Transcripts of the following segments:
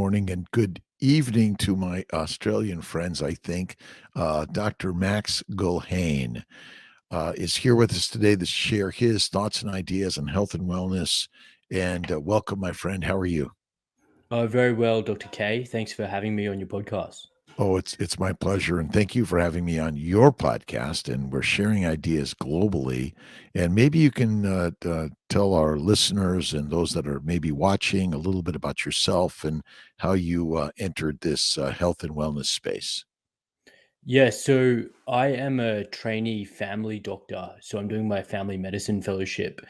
morning and good evening to my Australian friends, I think. Dr. Max Gulhane is here with us today to share his thoughts and ideas on health and wellness. And welcome, my friend. How are you? Very well, Dr. K. Thanks for having me on your podcast. Oh, it's my pleasure, and thank you for having me on your podcast. And we're sharing ideas globally, and maybe you can tell our listeners and those that are maybe watching a little bit about yourself and how you entered this health and wellness space. Yeah, so I am a trainee family doctor. So I'm doing my family medicine fellowship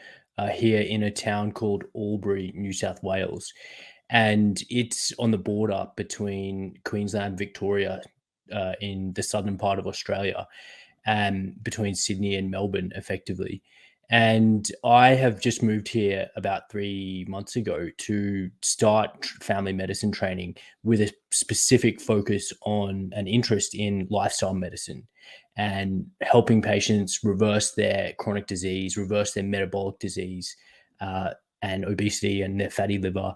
here in a town called Albury, New South Wales. And it's on the border between Queensland and Victoria in the southern part of Australia, and between Sydney and Melbourne, effectively. And I have just moved here about 3 months ago to start family medicine training with a specific focus on an interest in lifestyle medicine and helping patients reverse their chronic disease, reverse their metabolic disease, uh, and obesity and their fatty liver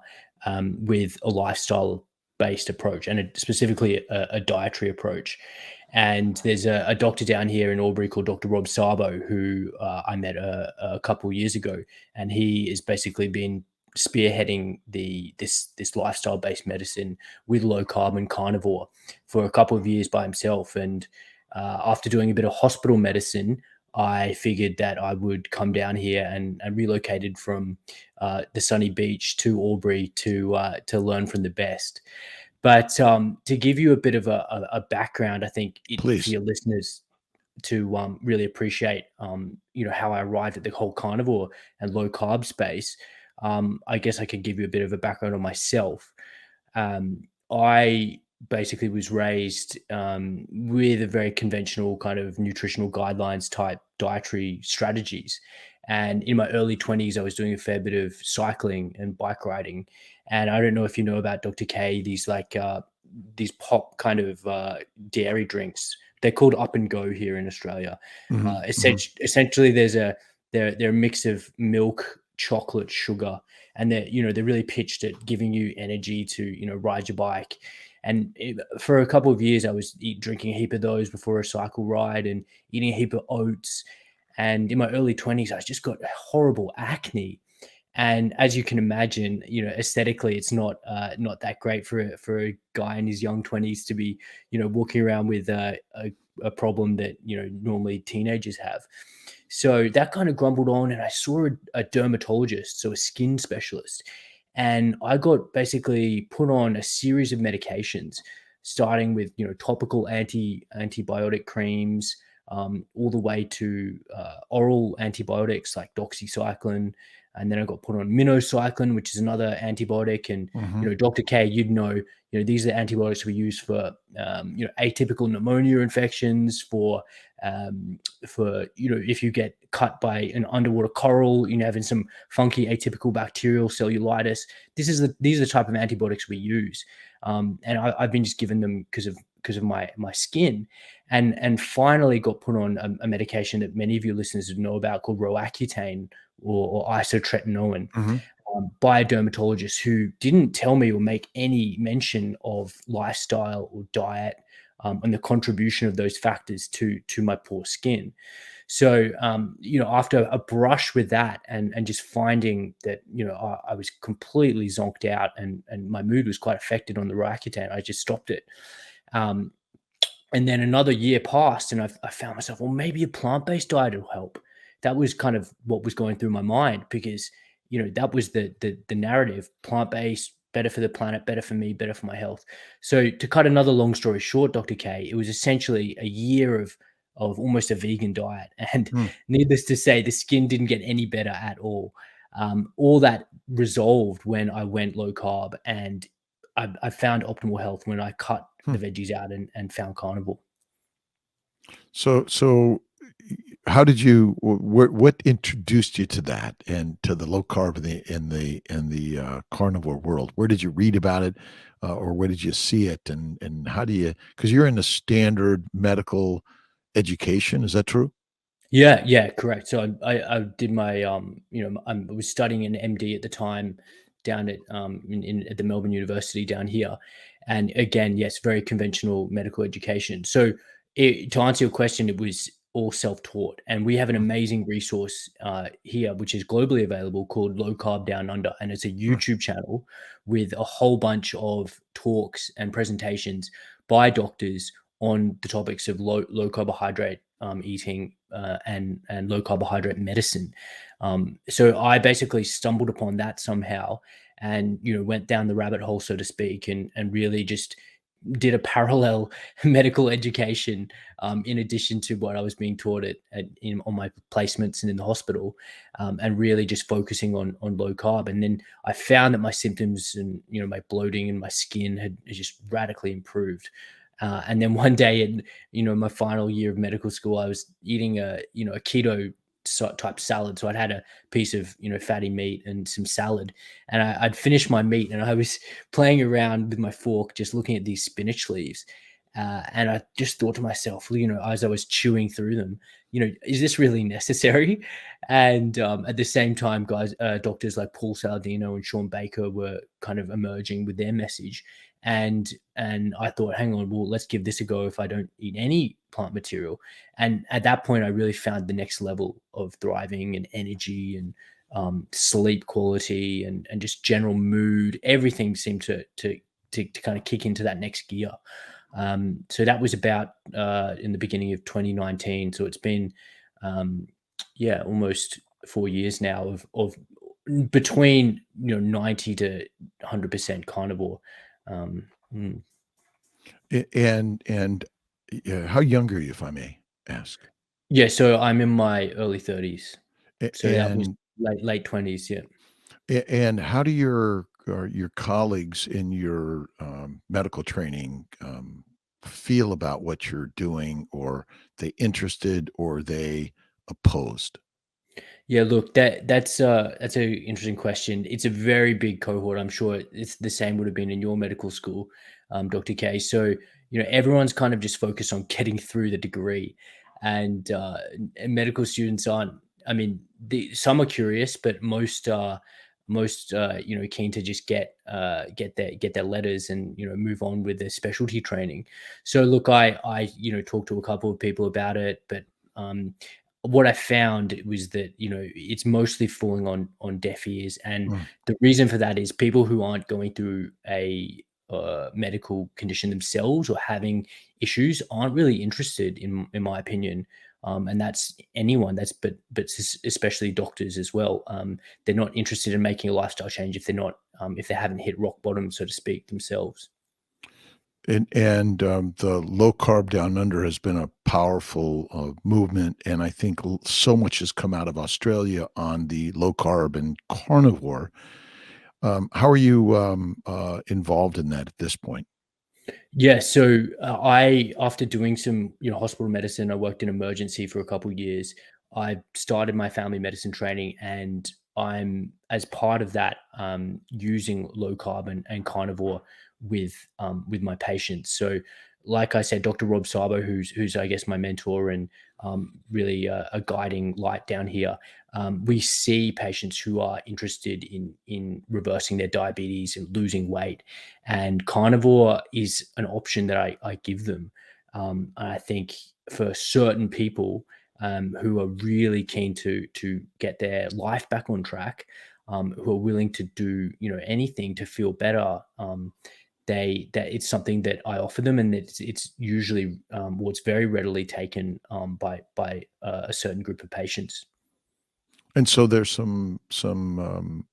with a lifestyle based approach and specifically a dietary approach. And there's a doctor down here in Albury called Dr. Rob Sabo, who I met a couple of years ago, and he has basically been spearheading this lifestyle based medicine with low carb and carnivore for a couple of years by himself. And after doing a bit of hospital medicine, I figured that I would come down here and relocated from the sunny beach to Albury to learn from the best. But to give you a bit of a background, I think for Please. your listeners to really appreciate, how I arrived at the whole carnivore and low carb space, I guess I could give you a bit of a background on myself. I basically was raised with a very conventional kind of nutritional guidelines type dietary strategies. And in my early 20s, I was doing a fair bit of cycling and bike riding. And I don't know if you know about Dr. K, these pop kind of dairy drinks. They're called Up and Go here in Australia. Hmm. Essentially, they're a mix of milk, chocolate, sugar, and they're really pitched at giving you energy to ride your bike. And for a couple of years, I was drinking a heap of those before a cycle ride and eating a heap of oats. And in my early 20s, I just got horrible acne. And as you can imagine, aesthetically, it's not that great for a guy in his young 20s to be, walking around with a problem that normally teenagers have. So that kind of grumbled on, and I saw a dermatologist, so a skin specialist, and I got basically put on a series of medications, starting with topical antibiotic creams, all the way to oral antibiotics like doxycycline, and then I got put on minocycline, which is another antibiotic. And Hmm. Dr. K, these are antibiotics we use for atypical pneumonia infections, for if you get cut by an underwater coral, having some funky atypical bacterial cellulitis. These are the type of antibiotics we use, and I've been just given them because of my skin, and finally got put on a medication that many of your listeners would know about called Roaccutane or isotretinoin, Hmm. by a dermatologist who didn't tell me or make any mention of lifestyle or diet, and the contribution of those factors to my poor skin. So, after a brush with that and just finding that, I was completely zonked out and my mood was quite affected on the Roaccutane, I just stopped it. Um, and then another year passed, and I found myself, well, maybe a plant-based diet will help. That was kind of what was going through my mind because, that was the narrative: plant-based, better for the planet, better for me, better for my health. So to cut another long story short, Dr. K, it was essentially a year of almost a vegan diet, and needless to say, the skin didn't get any better at all. All that resolved when I went low carb, and I found optimal health when I cut the veggies out and found carnivore. So how did you what introduced you to that and to the low carb in the carnivore world? Where did you read about it, or where did you see it, and how do you, because you're in the standard medical education, is that true? Yeah, yeah, correct. So I did my I was studying an MD at the time, down at the Melbourne University down here, and again, yes, very conventional medical education. So to answer your question, it was all self-taught, and we have an amazing resource here, which is globally available, called Low Carb Down Under, and it's a Mm. YouTube channel with a whole bunch of talks and presentations by doctors on the topics of low carbohydrate eating and low carbohydrate medicine. So I basically stumbled upon that somehow, and went down the rabbit hole, so to speak, and really just did a parallel medical education in addition to what I was being taught on my placements and in the hospital, and really just focusing on low carb. And then I found that my symptoms and my bloating and my skin had just radically improved. And then one day in my final year of medical school, I was eating a keto type salad. So I'd had a piece of fatty meat and some salad, and I'd finished my meat, and I was playing around with my fork, just looking at these spinach leaves. And I just thought to myself, as I was chewing through them, is this really necessary? And at the same time, doctors like Paul Saladino and Sean Baker were kind of emerging with their message. And I thought, hang on, well, let's give this a go if I don't eat any plant material. And at that point, I really found the next level of thriving and energy and sleep quality and just general mood. Everything seemed to kind of kick into that next gear. So that was about in the beginning of 2019. So it's been, almost 4 years now of between 90 to 100% carnivore. Um, mm. And yeah, how young are you, if I may ask? Yeah, so I'm in my early 30s. So that was And late 20s. Yeah. and how do your colleagues in your medical training feel about what you're doing? Or they interested, or they opposed? Yeah, look, that's a interesting question. It's a very big cohort. I'm sure it's the same would have been in your medical school, Dr. K. So everyone's kind of just focused on getting through the degree, and medical students aren't. I mean, some are curious, but most keen to just get their letters and move on with their specialty training. So look, I talked to a couple of people about it, but um, what I found was that it's mostly falling on deaf ears, and Mm. the reason for that is people who aren't going through a medical condition themselves or having issues aren't really interested, in my opinion. And that's anyone. Especially doctors as well. They're not interested in making a lifestyle change if they haven't hit rock bottom, so to speak, themselves. And the low carb down under has been a powerful movement, and I think so much has come out of Australia on the low carb and carnivore. How are you involved in that at this point? Yeah, so after doing some, hospital medicine, I worked in emergency for a couple years. I started my family medicine training, and I'm as part of that using low carb and carnivore with my patients. So, like I said, Dr. Rob Sabo, who's I guess my mentor and really a guiding light down here. We see patients who are interested in reversing their diabetes and losing weight, and carnivore is an option that I give them. And I think for certain people who are really keen to get their life back on track, who are willing to do anything to feel better, that it's something that I offer them, and it's usually it's very readily taken by a certain group of patients. And so there's some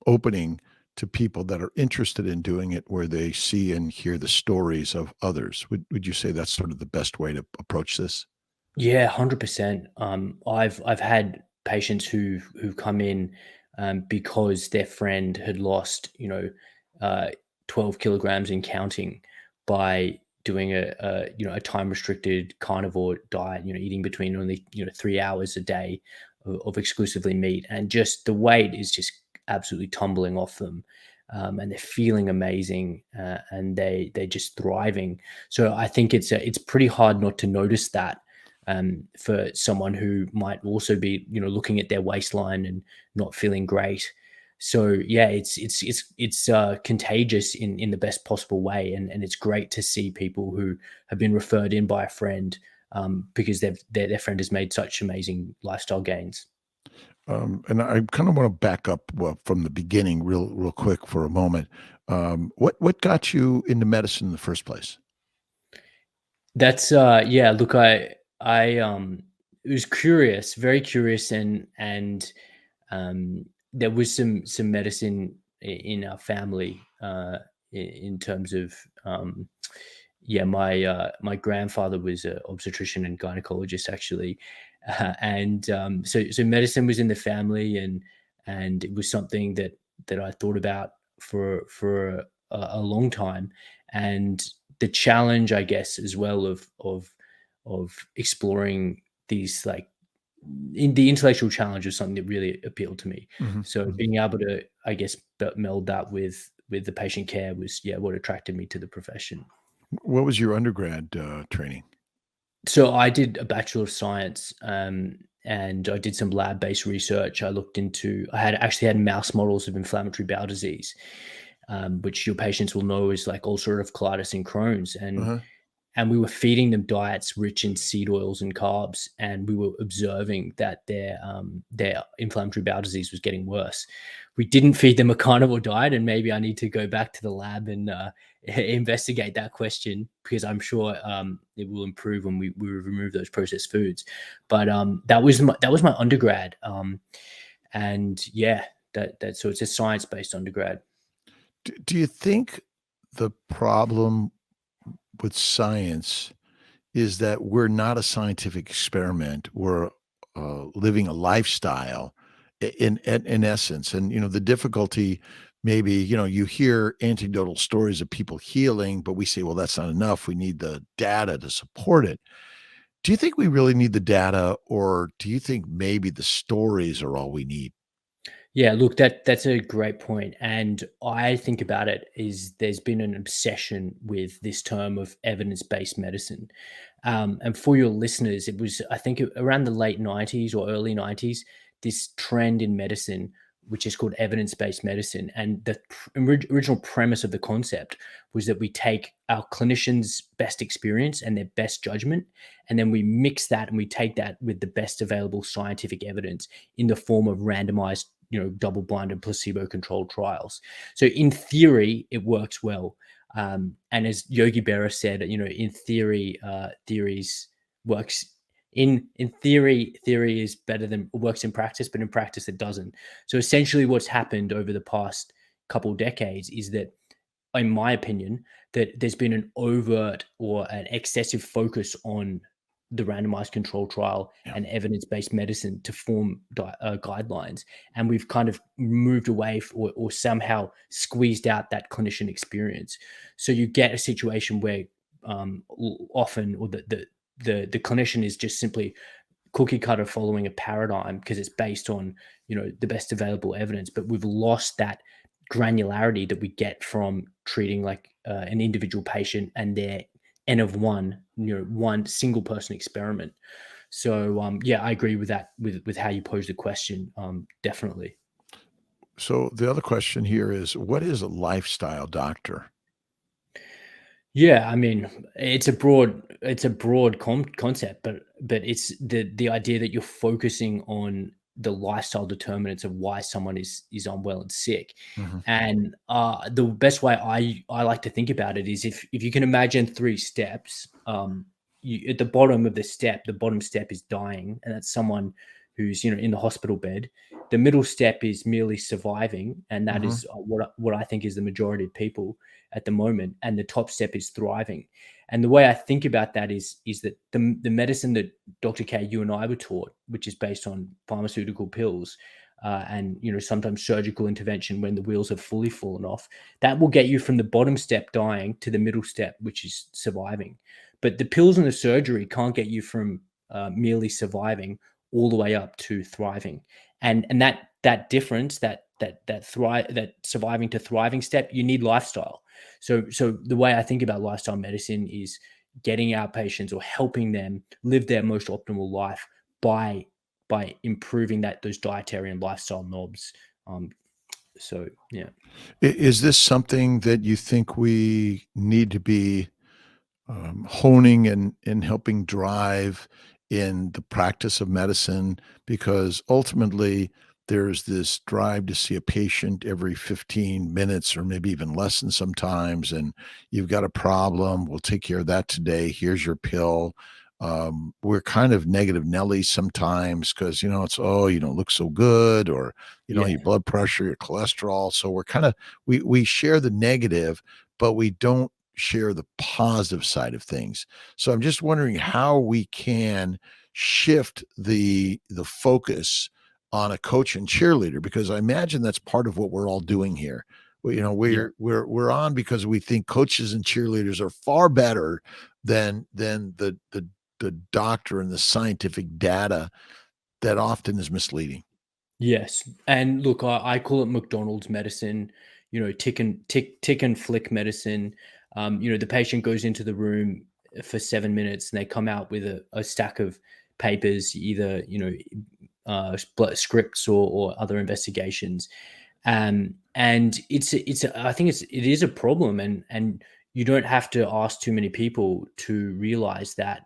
opening to people that are interested in doing it, where they see and hear the stories of others. Would you say that's sort of the best way to approach this? Yeah, 100%. I've had patients who've come in because their friend had lost, uh, 12 kilograms and counting by doing a time restricted carnivore diet, eating between only 3 hours a day of exclusively meat, and just the weight is just absolutely tumbling off them. And they're feeling amazing, and they're just thriving. So I think it's pretty hard not to notice that for someone who might also be, looking at their waistline and not feeling great. So yeah, it's contagious in the best possible way, and it's great to see people who have been referred in by a friend, because their friend has made such amazing lifestyle gains. And I kind of want to back up, well, from the beginning, real quick for a moment. What got you into medicine in the first place? That's yeah, look, I was curious, very curious, and there was some medicine in our family, in terms of, yeah, my grandfather was an obstetrician and gynecologist, actually, and so medicine was in the family, and it was something that I thought about for a long time, and the challenge, I guess, as well, of exploring these, like, in the intellectual challenge, was something that really appealed to me. Mhm, So mhm. being able to, I guess, meld that with the patient care was, yeah, what attracted me to the profession. What was your undergrad training? So I did a Bachelor of Science, and I did some lab-based research. I had actually had mouse models of inflammatory bowel disease, which your patients will know is like ulcerative colitis and Crohn's, Uh-huh. and we were feeding them diets rich in seed oils and carbs, and we were observing that their inflammatory bowel disease was getting worse. We didn't feed them a carnivore diet, and maybe I need to go back to the lab and investigate that question, because I'm sure it will improve when we remove those processed foods. But that was my undergrad, and yeah, so it's a science based undergrad. Do you think the problem with science is that we're not a scientific experiment? We're living a lifestyle in essence. And, the difficulty, maybe, you hear anecdotal stories of people healing, but we say, well, that's not enough. We need the data to support it. Do you think we really need the data, or do you think maybe the stories are all we need? Yeah, look, that's a great point, and I think about it is there's been an obsession with this term of evidence-based medicine. And for your listeners, it was, I think, around the late '90s or early '90s, this trend in medicine, which is called evidence-based medicine, and the original premise of the concept was that we take our clinicians' best experience and their best judgment, and then we mix that and we take that with the best available scientific evidence in the form of randomized, double-blinded, placebo-controlled trials. So in theory, it works well. And as Yogi Berra said, in theory, theories works. In theory, theory is better than works in practice, but in practice it doesn't. So essentially, what's happened over the past couple decades is that, in my opinion, that there's been an overt or an excessive focus on the randomized control trial Yeah. and evidence-based medicine to form guidelines, and we've kind of moved away or somehow squeezed out that clinician experience. So you get a situation where, often, or the clinician is just simply cookie cutter following a paradigm because it's based on, the best available evidence, but we've lost that granularity that we get from treating, like, an individual patient and their n of one, one single person experiment. So yeah, I agree with that, with how you pose the question, definitely. So the other question here is, what is a lifestyle doctor? Yeah, I mean, it's a broad concept, but it's the idea that you're focusing on the lifestyle determinants of why someone is unwell and sick. Mhm. And the best way I like to think about it is, if you can imagine three steps. At the bottom of the bottom step is dying, and that's someone who's, in the hospital bed. The middle step is merely surviving, and that Mhm. is what I think is the majority of people at the moment, and the top step is thriving. And the way I think about that is that the medicine that Dr. K, you and I were taught, which is based on pharmaceutical pills, and, sometimes surgical intervention when the wheels have fully fallen off, that will get you from the bottom step, dying, to the middle step, which is surviving. But the pills and the surgery can't get you from merely surviving all the way up to thriving. And that difference, that surviving to thriving step, you need lifestyle. So the way I think about lifestyle medicine is getting our patients, or helping them live their most optimal life by improving those dietary and lifestyle knobs. Um, So yeah. Is this something that you think we need to be honing and helping drive in the practice of medicine? Because ultimately, there's this drive to see a patient every 15 minutes or maybe even less than sometimes. And you've got a problem. We'll take care of that today. Here's your pill. We're kind of negative Nelly sometimes because, it's, oh, you don't look so good, or, Yeah. your blood pressure, your cholesterol. So we're kind of, we share the negative, but we don't share the positive side of things. So I'm just wondering how we can shift the focus on a coach and cheerleader, because I imagine that's part of what we're all doing here. Yeah. We're on because we think coaches and cheerleaders are far better than the doctor and the scientific data that often is misleading. Yes, and look, I call it McDonald's medicine, tick and flick medicine. The patient goes into the room for 7 minutes and they come out with a stack of papers, either scripts or other investigations, and I think it is a problem, and you don't have to ask too many people to realize that,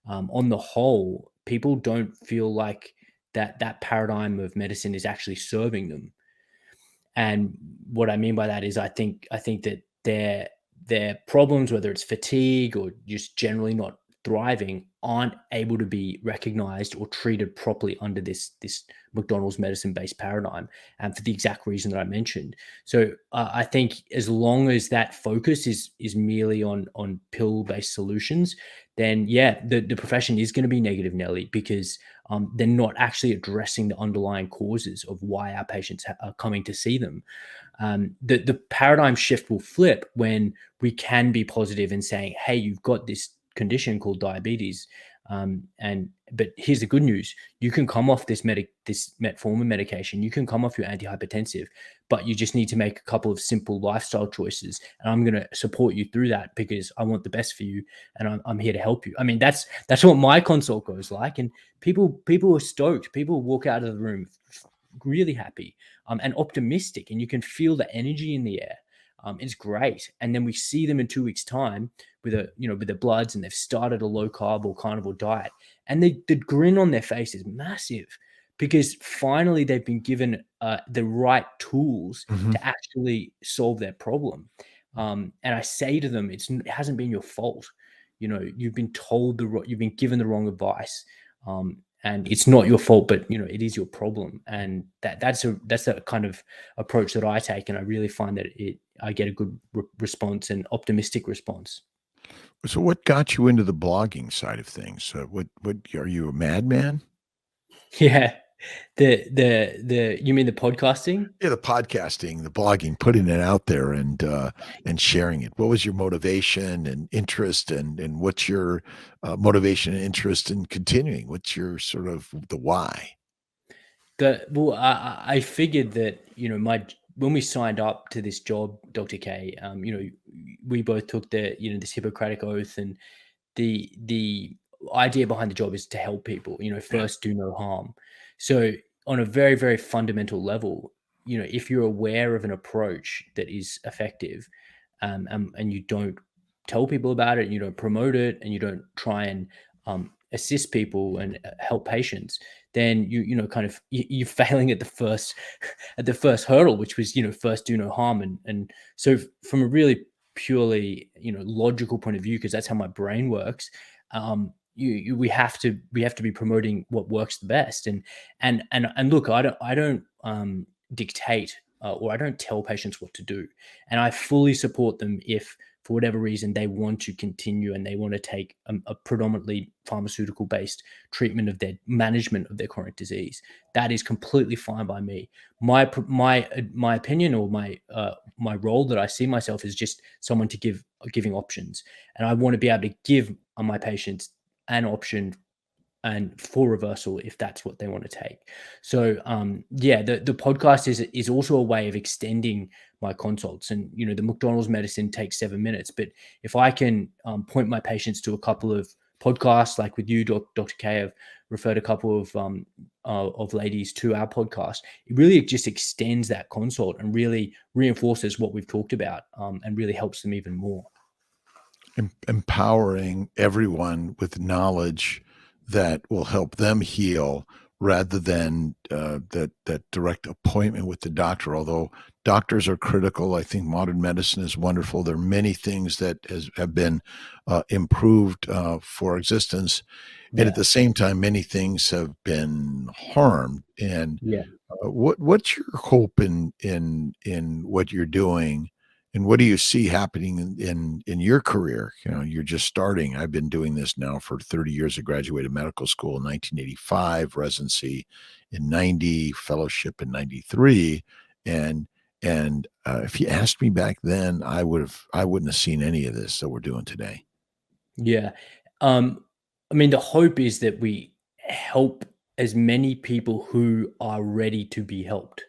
on the whole, people don't feel like that paradigm of medicine is actually serving them. And what I mean by that is I think that their problems, whether it's fatigue or just generally not thriving, aren't able to be recognized or treated properly under this McDonald's medicine based paradigm, and for the exact reason that I mentioned. So I think as long as that focus is merely on pill based solutions, then yeah, the profession is going to be negative Nelly, because they're not actually addressing the underlying causes of why our patients are coming to see them. The paradigm shift will flip when we can be positive in saying, "Hey, you've got this condition called diabetes, but here's the good news: you can come off this metformin medication, you can come off your antihypertensive, but you just need to make a couple of simple lifestyle choices, and I'm going to support you through that because I want the best for you, and I'm here to help you." I mean, that's what my consult goes like, and people are stoked. People walk out of the room really happy, and optimistic, and you can feel the energy in the air. It's great. And then we see them in 2 weeks' time with their bloods, and they've started a low carb or carnivore diet, and the grin on their face is massive because finally they've been given the right tools Mhm. to actually solve their problem. And I say to them, it hasn't been your fault. You've been told you've been given the wrong advice. And it's not your fault, but it is your problem, and that's a kind of approach that I take, and I really find that I get a good response and optimistic response. So what got you into the blogging side of things? What are you, a madman? Yeah, the you mean the podcasting? Yeah, the podcasting, the blogging, putting it out there and sharing it. What was your motivation and interest, and what's your motivation and interest in continuing? What's your sort of the why? I figured that my when we signed up to this job, Dr. K, we both took this Hippocratic oath, and the idea behind the job is to help people, Yeah. first do no harm. So on a very, very fundamental level, if you're aware of an approach that is effective, and you don't tell people about it, and you don't promote it, and you don't try and assist people and help patients, then kind of you're failing at the first at the first hurdle, which was first do no harm. And so from a really purely logical point of view, because that's how my brain works, we have to be promoting what works the best. And look, I don't dictate, or I don't tell patients what to do, and I fully support them if for whatever reason they want to continue and they want to take a predominantly pharmaceutical based treatment of their management of their chronic disease. That is completely fine by me. My opinion, or my role that I see myself, is just someone to giving options, and I want to be able to give my patients an option and for reversal if that's what they want to take. So yeah, the podcast is also a way of extending my consults. And the McDonald's medicine takes 7 minutes, but if I can point my patients to a couple of podcasts, like with you, Dr. K. I've referred a couple of ladies to our podcast. It really just extends that consult and really reinforces what we've talked about, and really helps them even more. Empowering everyone with knowledge that will help them heal rather than that direct appointment with the doctor. Although doctors are critical, I think modern medicine is wonderful. There are many things that have been improved for existence. And at Yeah. the same time, many things have been harmed. And Yeah. what's your hope in what you're doing, and what do you see happening in your career? You know, you're just starting. I've been doing this now for 30 years. I graduated medical school in 1985, residency in 90, fellowship in 93, and if you asked me back then, I wouldn't have seen any of this that we're doing today. Yeah. I mean, the hope is that we help as many people who are ready to be helped.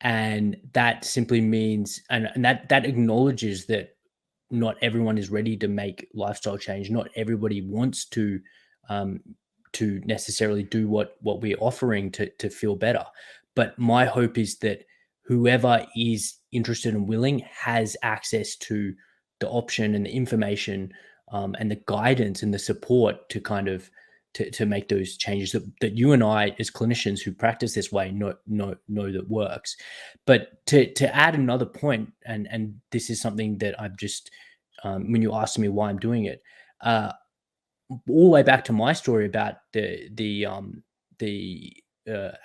And that simply means, and that acknowledges that not everyone is ready to make lifestyle change. Not everybody wants um, to necessarily do what we're offering to feel better. But my hope is that whoever is interested and willing has access to the option and the information, and the guidance and the support to kind of to make those changes that you and I, as clinicians who practice this way, know that works. But to add another point, and this is something that I've just, when you asked me why I'm doing it, uh, all the way back to my story about the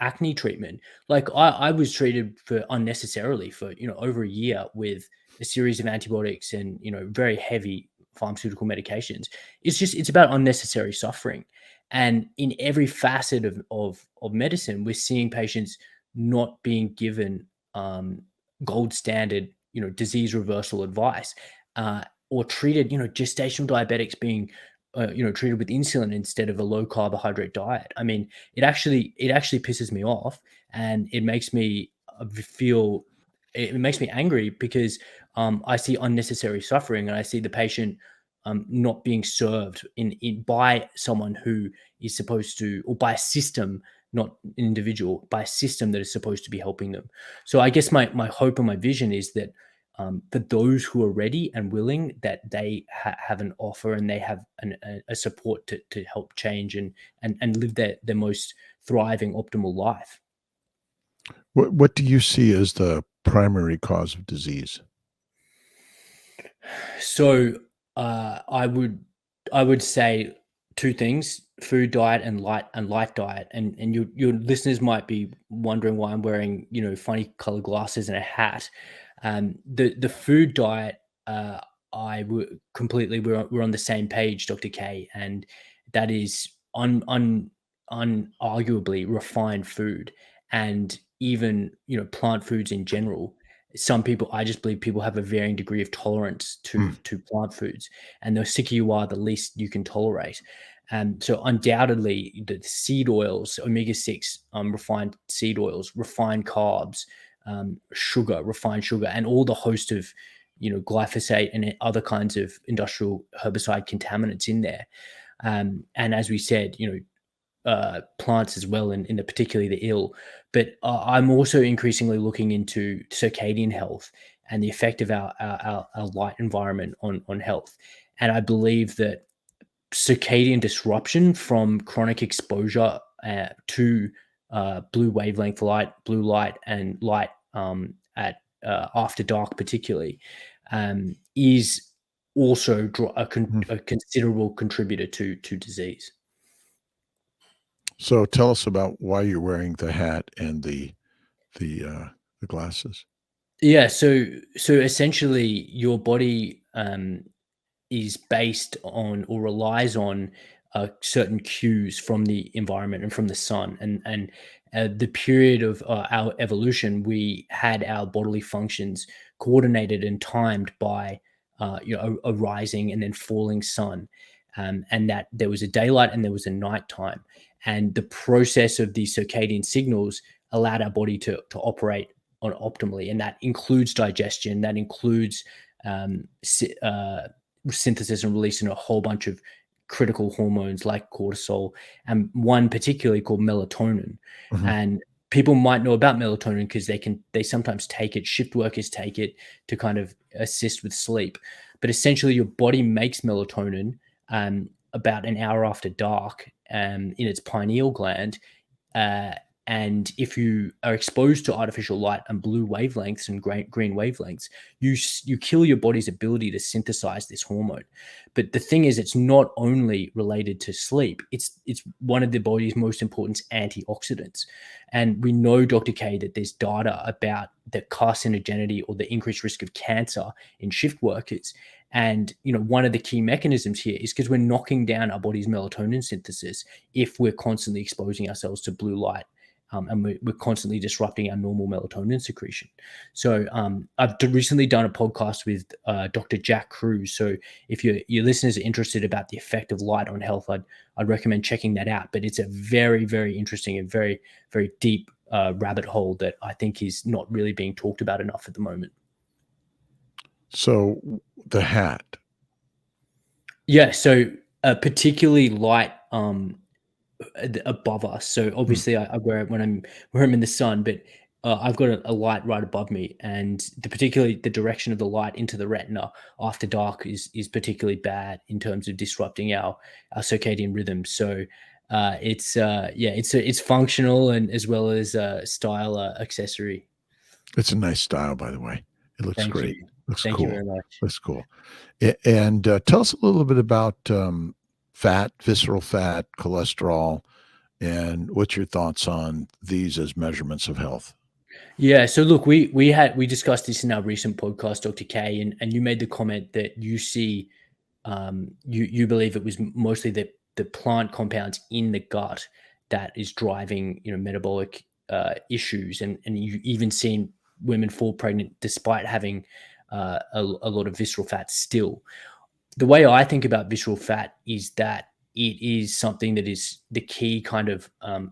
acne treatment. Like I was treated for unnecessarily for over a year with a series of antibiotics and very heavy pharmaceutical medications. It's about unnecessary suffering, and in every facet of medicine, we're seeing patients not being given gold standard disease reversal advice, or treated, gestational diabetics being treated with insulin instead of a low carbohydrate diet. I mean, it actually pisses me off, and it makes me feel, it makes me angry because I see unnecessary suffering, and I see the patient not being served in by someone who is supposed to, or by a system, not an individual, by a system that is supposed to be helping them. So I guess my hope and my vision is that, for those who are ready and willing, that they have an offer, and they have a support to help change and live their most thriving, optimal life. What do you see as the primary cause of disease? So I would say two things: food diet and light diet. And your listeners might be wondering why I'm wearing funny colored glasses and a hat. The food diet, I would completely, we're on the same page, Dr. K, and that is unarguably refined food, and even plant foods in general. Some people, I just believe people have a varying degree of tolerance Mm. to plant foods, and the sicker you are, the least you can tolerate. And so undoubtedly the seed oils, omega-6, refined seed oils, refined carbs, refined sugar, and all the host of glyphosate and other kinds of industrial herbicide contaminants in there. And as we said, plants as well, in the particularly the ill. But I'm also increasingly looking into circadian health and the effect of our light environment on health. And I believe that circadian disruption from chronic exposure to blue wavelength light, blue light, and light at after dark, particularly, is also Mm. a considerable contributor to disease. So tell us about why you're wearing the hat and the glasses. Yeah, so essentially, your body is based on, or relies on, certain cues from the environment and from the sun, and the period of our evolution, we had our bodily functions coordinated and timed by a rising and then falling sun, and that there was a daylight and there was a nighttime, and the process of these circadian signals allowed our body to operate on optimally, and that includes digestion, that includes um, sy- uh, synthesis and release in a whole bunch of critical hormones like cortisol, and one particularly called melatonin. Mhm. And people might know about melatonin because they sometimes take it. Shift workers take it to kind of assist with sleep. But essentially, your body makes melatonin about an hour after dark in its pineal gland. Uh, and if you are exposed to artificial light and blue wavelengths and green wavelengths, you kill your body's ability to synthesize this hormone. But the thing is, it's not only related to sleep; it's one of the body's most important antioxidants. And we know, Dr. K, that there's data about the carcinogenity or the increased risk of cancer in shift workers. And one of the key mechanisms here is because we're knocking down our body's melatonin synthesis if we're constantly exposing ourselves to blue light, and we're constantly disrupting our normal melatonin secretion. So I've recently done a podcast with Dr. Jack Cruz. So if your listeners are interested about the effect of light on health, I'd recommend checking that out. But it's a very, very interesting and very, very deep rabbit hole that I think is not really being talked about enough at the moment. So the hat. Yeah, so particularly light above us. So Mm. obviously, I wear it when I'm in the sun, but I've got a light right above me, and particularly the direction of the light into the retina after dark is particularly bad in terms of disrupting our circadian rhythm. So it's functional and as well as style accessory. It's a nice style, by the way. It looks Thank great. you. Looks Thank you cool. very much. Looks cool. And tell us a little bit about fat, visceral fat, cholesterol, and what's your thoughts on these as measurements of health? Yeah, so look, we discussed this in our recent podcast, Dr. K, and you made the comment that you see you believe it was mostly the plant compounds in the gut that is driving metabolic issues, and you even seen women fall pregnant despite having a lot of visceral fat still. The way I think about visceral fat is that it is something that is the key kind of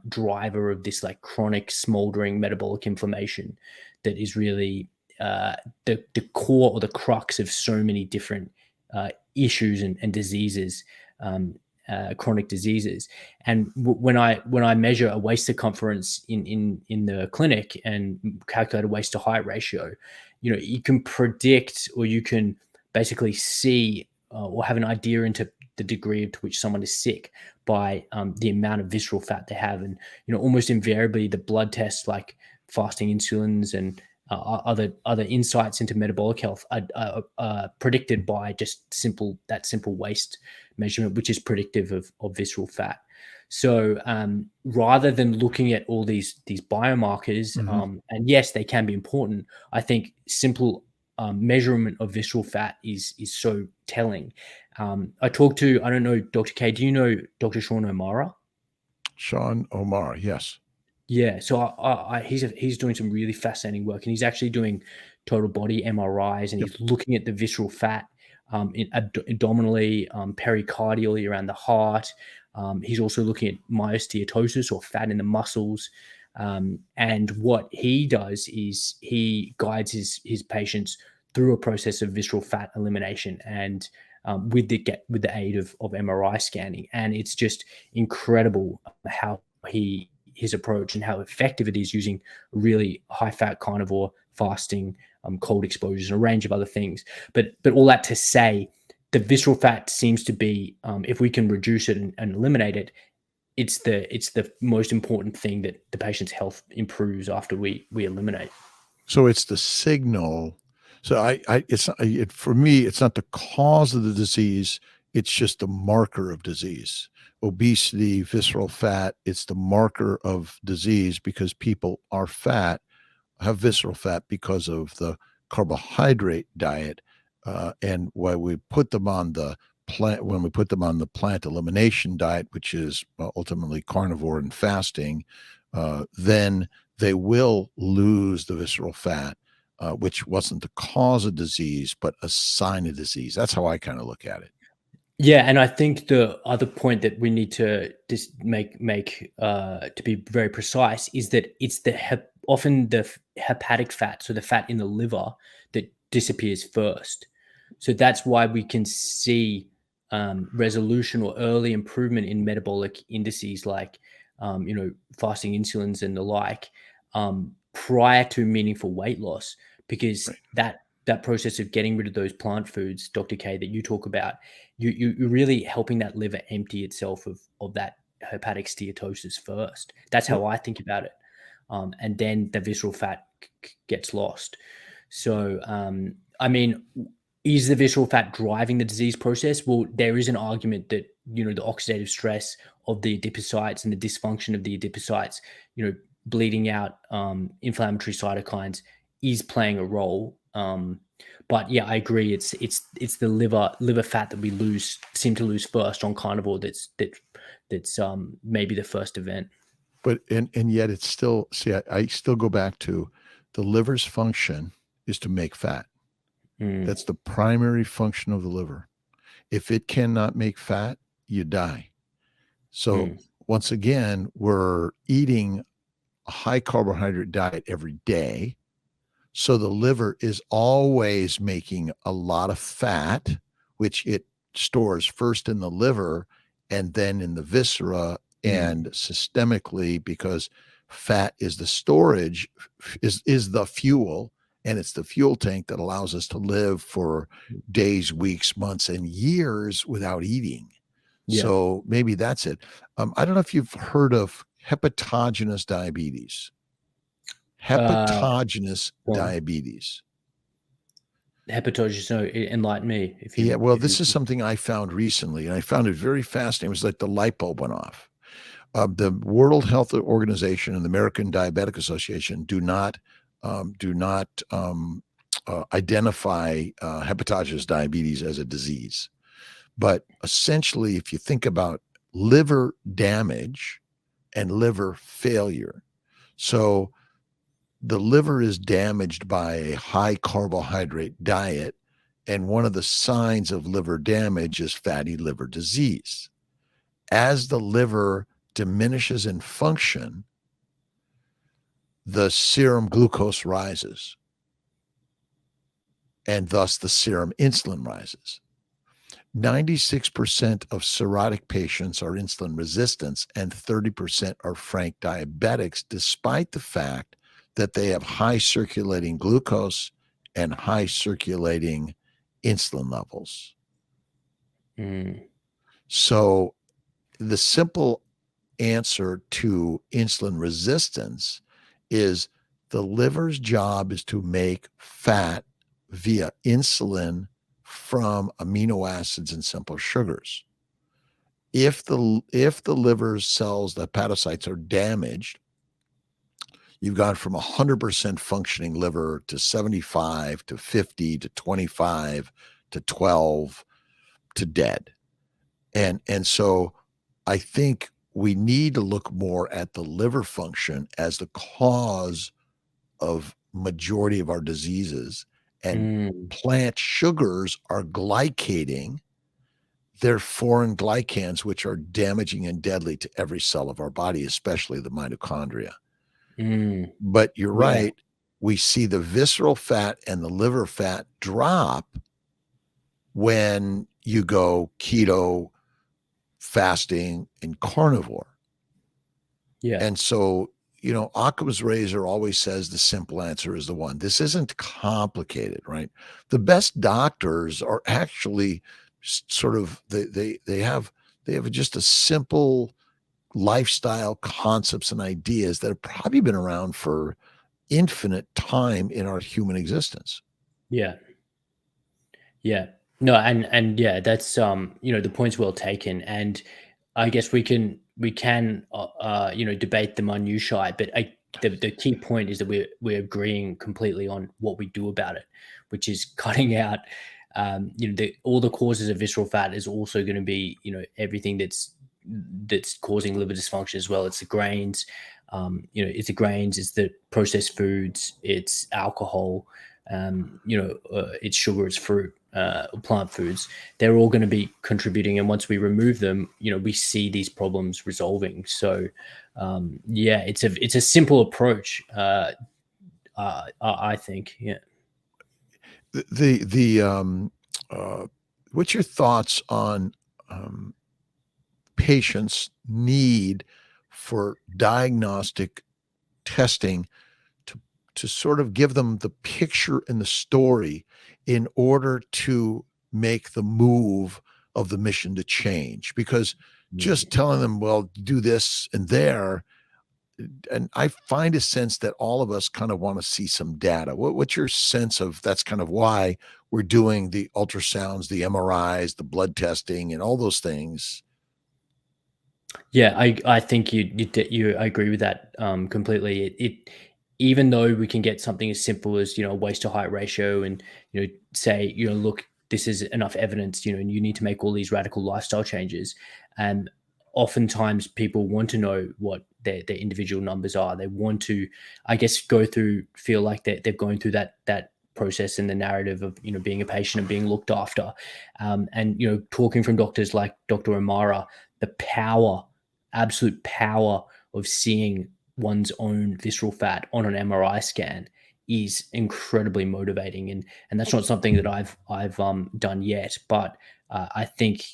driver of this like chronic smoldering metabolic inflammation that is really the core or the crux of so many different issues and diseases, chronic diseases. And when I measure a waist circumference in the clinic and calculate a waist to height ratio, you can predict or you can basically see or have an idea into the degree to which someone is sick by the amount of visceral fat they have. And almost invariably the blood tests like fasting insulins and other insights into metabolic health are predicted by just simple waist measurement, which is predictive of visceral fat. So rather than looking at all these biomarkers, Mhm. and yes, they can be important, I think simple measurement of visceral fat is so telling. I don't know, Dr. K, do you know Dr. Sean O'Mara? Sean Omar, yes. Yeah, so he's doing some really fascinating work, and he's actually doing total body MRIs, and Yep. he's looking at the visceral fat abdominally, pericardially around the heart. He's also looking at myosteatosis or fat in the muscles. And what he does is he guides his patients through a process of visceral fat elimination and with the aid of MRI scanning, and it's just incredible how his approach and how effective it is using really high fat carnivore fasting, cold exposures, and a range of other things. But all that to say, the visceral fat seems to be, if we can reduce it and eliminate it, it's the most important thing that the patient's health improves after we eliminate. So it's the signal. So it's not, for me, it's not the cause of the disease. It's just the marker of disease. Obesity, visceral fat, it's the marker of disease because people are fat, have visceral fat because of the carbohydrate diet. And why we put them on the plant, when we put them on the plant elimination diet, which is ultimately carnivore and fasting, then they will lose the visceral fat, which wasn't the cause of disease, but a sign of disease. That's how I kind of look at it. Yeah, and I think the other point that we need to just make to be very precise is that it's often the hepatic fat, so the fat in the liver, that disappears first. So that's why we can see resolution or early improvement in metabolic indices like fasting insulins and the like, prior to meaningful weight loss, because Right. that process of getting rid of those plant foods, Dr. K, that you talk about, you're really helping that liver empty itself of that hepatic steatosis first. That's Well, how I think about it. And then the visceral fat gets lost. So, I mean, is the visceral fat driving the disease process? Well, there is an argument that, the oxidative stress of the adipocytes and the dysfunction of the adipocytes, bleeding out inflammatory cytokines is playing a role. But yeah, I agree. It's the liver fat that we seem to lose first on carnivore. That's maybe the first event. but and yet it's still, see, I still go back to the liver's function is to make fat. Mm, That's the primary function of the liver. If it cannot make fat, you die. So mm, once again, we're eating a high carbohydrate diet every day. So the liver is always making a lot of fat, which it stores first in the liver and then in the viscera mm. and systemically, because fat is the storage, is the fuel, and it's the fuel tank that allows us to live for days, weeks, months, and years without eating. Yeah. So maybe that's it. I don't know if you've heard of hepatogenous diabetes. Uh, Hepatogenous well, diabetes. hepatosis. So enlighten me Yeah, well, if you. this is something I found recently, and I found it very fascinating. It was like the light bulb went off. The World Health Organization and the American Diabetic Association do not identify hepatogenous diabetes as a disease. But essentially, if you think about liver damage and liver failure, so the liver is damaged by a high carbohydrate diet. And one of the signs of liver damage is fatty liver disease. As the liver diminishes in function, the serum glucose rises, and thus the serum insulin rises. 96% of cirrhotic patients are insulin resistant, and 30% are frank diabetics, despite the fact that they have high circulating glucose and high circulating insulin levels. Mm, So the simple answer to insulin resistance is the liver's job is to make fat via insulin from amino acids and simple sugars. If the liver cells, the hepatocytes, are damaged, you've gone from 100% functioning liver to 75 to 50 to 25 to 12 to dead. And so I think we need to look more at the liver function as the cause of majority of our diseases. And mm, plant sugars are glycating. They're foreign glycans, which are damaging and deadly to every cell of our body, especially the mitochondria. mm. But you're Yeah. right. We see the visceral fat and the liver fat drop when you go keto, fasting, and carnivore. Yeah. And so, Occam's razor always says the simple answer is the one. This isn't complicated, right? The best doctors are actually sort of they have just a simple lifestyle concepts and ideas that have probably been around for infinite time in our human existence. Yeah. Yeah. No, and yeah, that's the point's well taken, and I guess we can debate the minutiae, but the key point is that we're agreeing completely on what we do about it, which is cutting out all the causes of visceral fat is also going to be everything that's causing liver dysfunction as well. It's the grains, it's the processed foods, it's alcohol, it's sugar, it's fruit, plant foods. They're all going to be contributing, and once we remove them, we see these problems resolving. So, yeah, it's a simple approach. I think, yeah. The uh, what's your thoughts on um, patients need for diagnostic testing to sort of give them the picture and the story in order to make the move of the mission to change, because Mm. just telling them, well, do this and there, and I find a sense that all of us kind of want to see some data. What's your sense of that's kind of why we're doing the ultrasounds, the MRIs, the blood testing, and all those things? Yeah, I think I agree with that completely. It even though we can get something as simple as waist to height ratio, and say look, this is enough evidence, and you need to make all these radical lifestyle changes, and oftentimes people want to know what their individual numbers are. They want to, I guess, feel like they're going through that process in the narrative of being a patient and being looked after, and talking from doctors like Dr. Amara, the power, absolute power of seeing one's own visceral fat on an MRI scan is incredibly motivating, and that's not something that I've done yet, but I think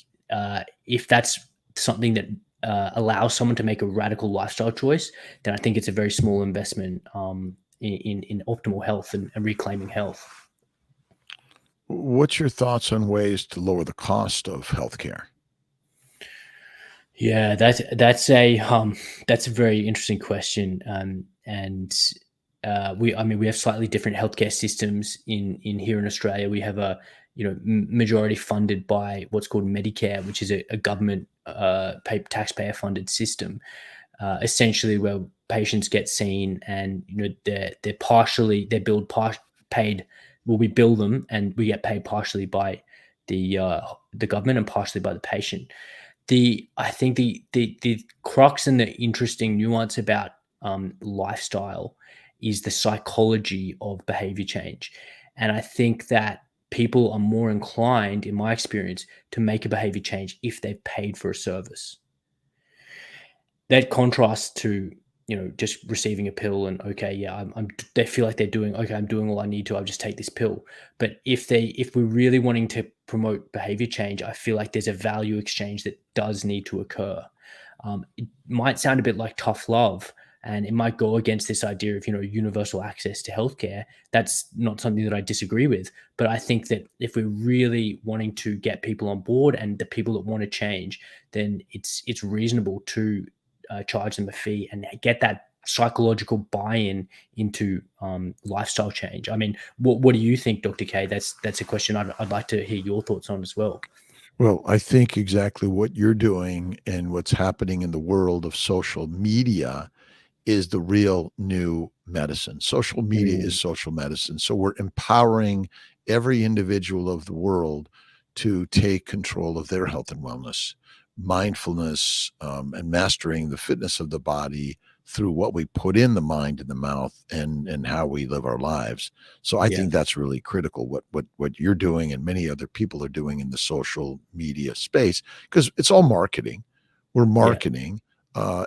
if that's something that allows someone to make a radical lifestyle choice, then I think it's a very small investment in optimal health and reclaiming health. What's your thoughts on ways to lower the cost of healthcare? Yeah, that's a very interesting question, and I mean, we have slightly different healthcare systems in here in Australia. We have a majority funded by what's called Medicare, which is a government taxpayer funded system, essentially where patients get seen, and they're billed paid. Well, we bill them and we get paid partially by the government and partially by the patient. I think the crux and the interesting nuance about lifestyle is the psychology of behavior change, and I think that people are more inclined, in my experience, to make a behavior change if they've paid for a service. That contrasts to just receiving a pill and, okay, yeah, they feel like they're doing okay, I'm doing all I need to, I'll just take this pill. But if we're really wanting to promote behavior change, I feel like there's a value exchange that does need to occur. It might sound a bit like tough love, and it might go against this idea of universal access to healthcare. That's not something that I disagree with, but I think that if we're really wanting to get people on board and the people that want to change, then it's reasonable to charge them a fee and get that psychological buy-in into lifestyle change. I mean, what do you think, Dr. K? That's a question I'd like to hear your thoughts on as well. Well, I think exactly what you're doing and what's happening in the world of social media is the real new medicine. Social media is Mm, social medicine. So we're empowering every individual of the world to take control of their health and wellness, mindfulness, and mastering the fitness of the body through what we put in the mind and the mouth, and how we live our lives. So I yeah, think that's really critical. What you're doing and many other people are doing in the social media space, because it's all marketing. We're yeah, marketing,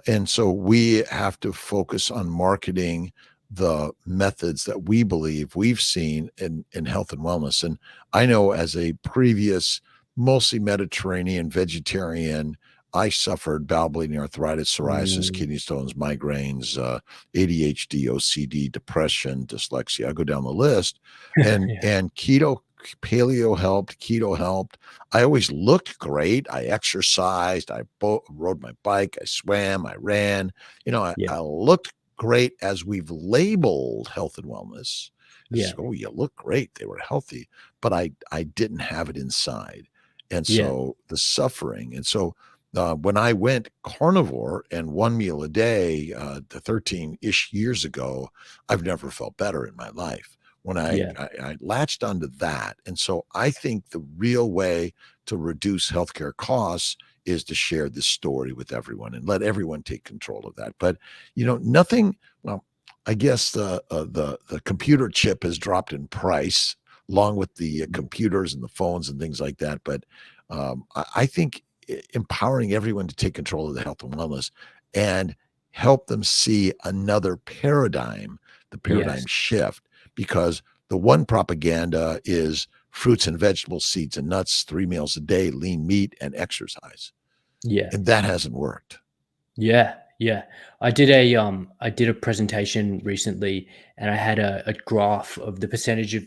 and so we have to focus on marketing the methods that we believe we've seen in health and wellness. And I know, as a previous mostly Mediterranean vegetarian, I suffered bowel bleeding, arthritis, psoriasis, mm, kidney stones, migraines, ADHD, OCD, depression, dyslexia. I go down the list, and yeah, paleo helped, keto helped. I always looked great. I exercised. I rode my bike. I swam. I ran. yeah, I looked great as we've labeled health and wellness. It's, yeah, oh, you look great. They were healthy, but I didn't have it inside, and yeah, so the suffering. And so when I went carnivore and one meal a day, the 13-ish years ago, I've never felt better in my life. When yeah, I latched onto that. And so I think the real way to reduce healthcare costs is to share this story with everyone and let everyone take control of that. But nothing. Well, I guess the computer chip has dropped in price along with the computers and the phones and things like that. But I think empowering everyone to take control of the health and wellness and help them see another paradigm, the yes, paradigm shift, because the one propaganda is fruits and vegetables, seeds and nuts, 3 meals a day, lean meat, and exercise. Yeah. And that hasn't worked. Yeah, yeah. I did a presentation recently, and I had a graph of the percentage of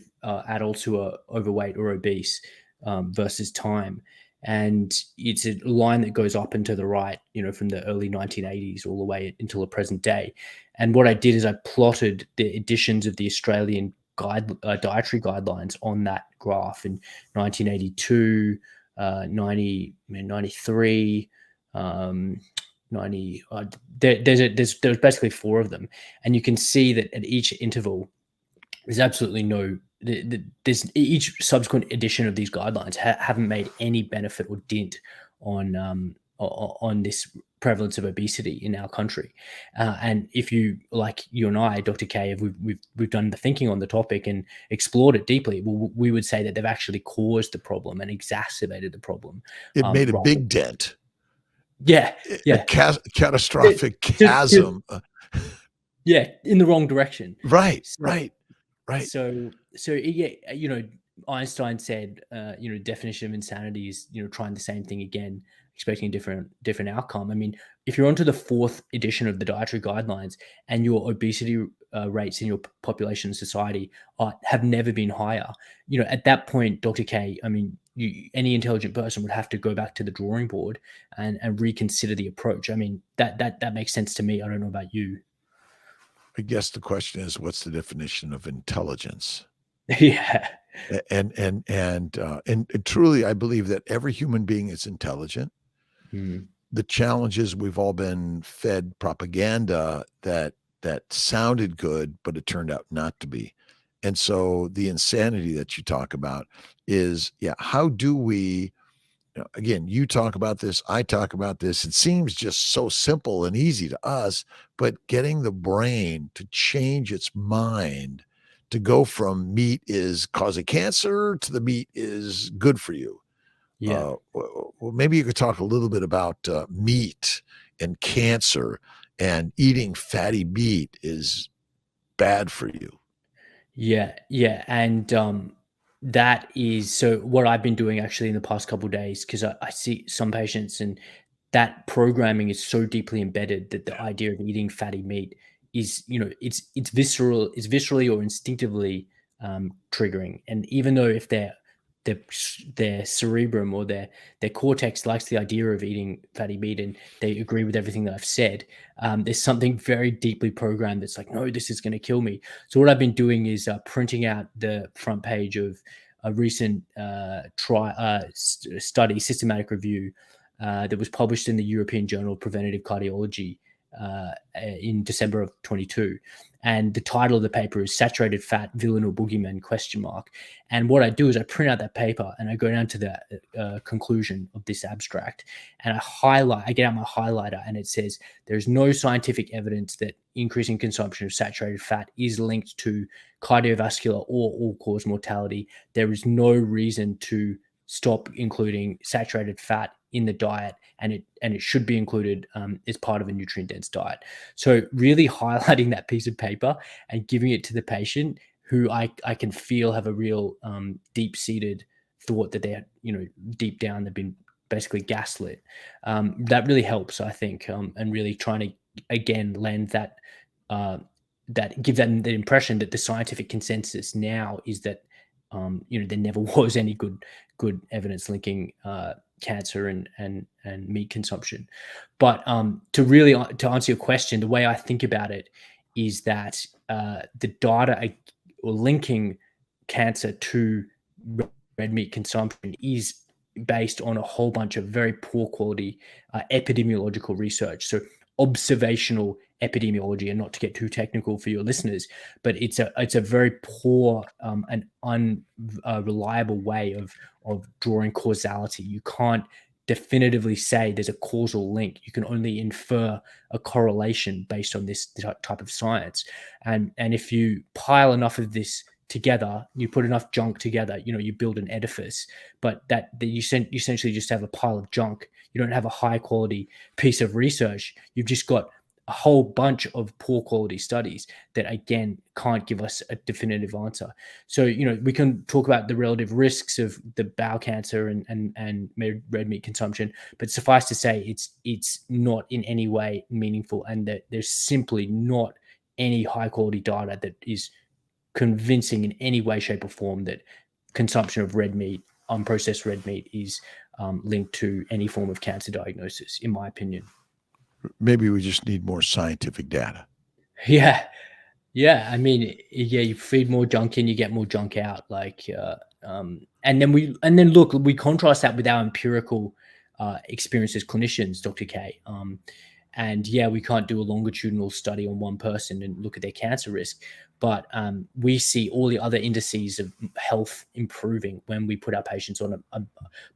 adults who are overweight or obese versus time, and it's a line that goes up and to the right, from the early 1980s all the way until the present day. And what I did is I plotted the editions of the Australian dietary guidelines on that graph in 1982, 93. Um, 90 there's basically four of them, and you can see that at each interval there's absolutely no there's each subsequent edition of these guidelines haven't made any benefit or dent on this prevalence of obesity in our country. And if you, like you and I, Dr. K, we've done the thinking on the topic and explored it deeply, we would say that they've actually caused the problem and exacerbated the problem. It made a rather big dent. Yeah, A yeah. catastrophic chasm. Yeah, in the wrong direction. Right, So, right, right. so yeah, Einstein said, definition of insanity is, trying the same thing again, expecting a different outcome. I mean, if you're onto the fourth edition of the dietary guidelines and your obesity rates in your population and society have never been higher, at that point, Dr. K, I mean, any intelligent person would have to go back to the drawing board and reconsider the approach. I mean, that makes sense to me. I don't know about you. I guess the question is, what's the definition of intelligence? Yeah. And truly, I believe that every human being is intelligent. The challenge is we've all been fed propaganda that sounded good, but it turned out not to be. And so the insanity that you talk about is, how do we, again, you talk about this, I talk about this. It seems just so simple and easy to us, but getting the brain to change its mind to go from meat is causing cancer to the meat is good for you. Yeah. Well, maybe you could talk a little bit about meat and cancer, and eating fatty meat is bad for you. Yeah. Yeah. And that is so what I've been doing actually in the past couple of days, because I see some patients, and that programming is so deeply embedded that the idea of eating fatty meat is, it's viscerally or instinctively triggering. And even though if their cerebrum or their cortex likes the idea of eating fatty meat and they agree with everything that I've said, there's something very deeply programmed that's like, no, this is going to kill me. So what I've been doing is printing out the front page of a recent study, systematic review that was published in the European Journal of Preventive Cardiology in December of 22. And the title of the paper is Saturated Fat, Villain or Boogeyman? And what I do is I print out that paper and I go down to the conclusion of this abstract, and I get out my highlighter, and it says there's no scientific evidence that increasing consumption of saturated fat is linked to cardiovascular or all-cause mortality. There is no reason to stop including saturated fat in the diet, and it should be included as part of a nutrient-dense diet. So really highlighting that piece of paper and giving it to the patient who I can feel have a real deep-seated thought that they're, deep down they've been basically gaslit. That really helps, I think, and really trying to, again, lend that give them the impression that the scientific consensus now is that there never was any good evidence linking cancer and meat consumption. But to answer your question, the way I think about it is that the data or linking cancer to red meat consumption is based on a whole bunch of very poor quality epidemiological research. So observational epidemiology, and not to get too technical for your listeners, but it's a very poor and unreliable way of drawing causality. You can't definitively say there's a causal link. You can only infer a correlation based on this type of science. And if you pile enough of this together, you put enough junk together, you build an edifice, but that you essentially just have a pile of junk. You don't have a high quality piece of research. You've just got a whole bunch of poor quality studies that again can't give us a definitive answer. So we can talk about the relative risks of the bowel cancer and red meat consumption, but suffice to say it's not in any way meaningful, and that there's simply not any high quality data that is convincing in any way, shape, or form that consumption of red meat, unprocessed red meat, is linked to any form of cancer diagnosis, in my opinion. Maybe we just need more scientific data. Yeah, yeah. I mean, yeah, you feed more junk in, you get more junk out. And then look, we contrast that with our empirical experience as clinicians, Dr. K. And yeah, we can't do a longitudinal study on one person and look at their cancer risk, but we see all the other indices of health improving when we put our patients on a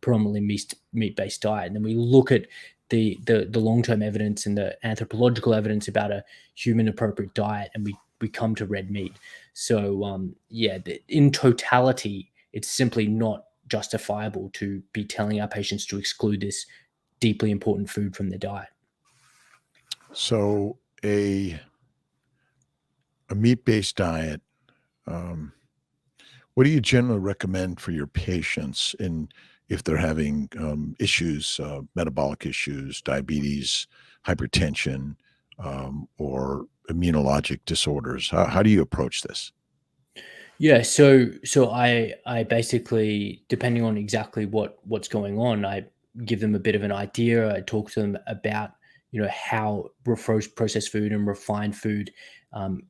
predominantly meat-based diet. And then we look at the long-term evidence and the anthropological evidence about a human appropriate diet, and we come to red meat. So in totality, it's simply not justifiable to be telling our patients to exclude this deeply important food from their diet. So a meat-based diet, what do you generally recommend for your patients if they're having issues, metabolic issues, diabetes, hypertension, or immunologic disorders? How do you approach this? Yeah, so I basically, depending on exactly what's going on, I give them a bit of an idea. I talk to them about how processed food and refined food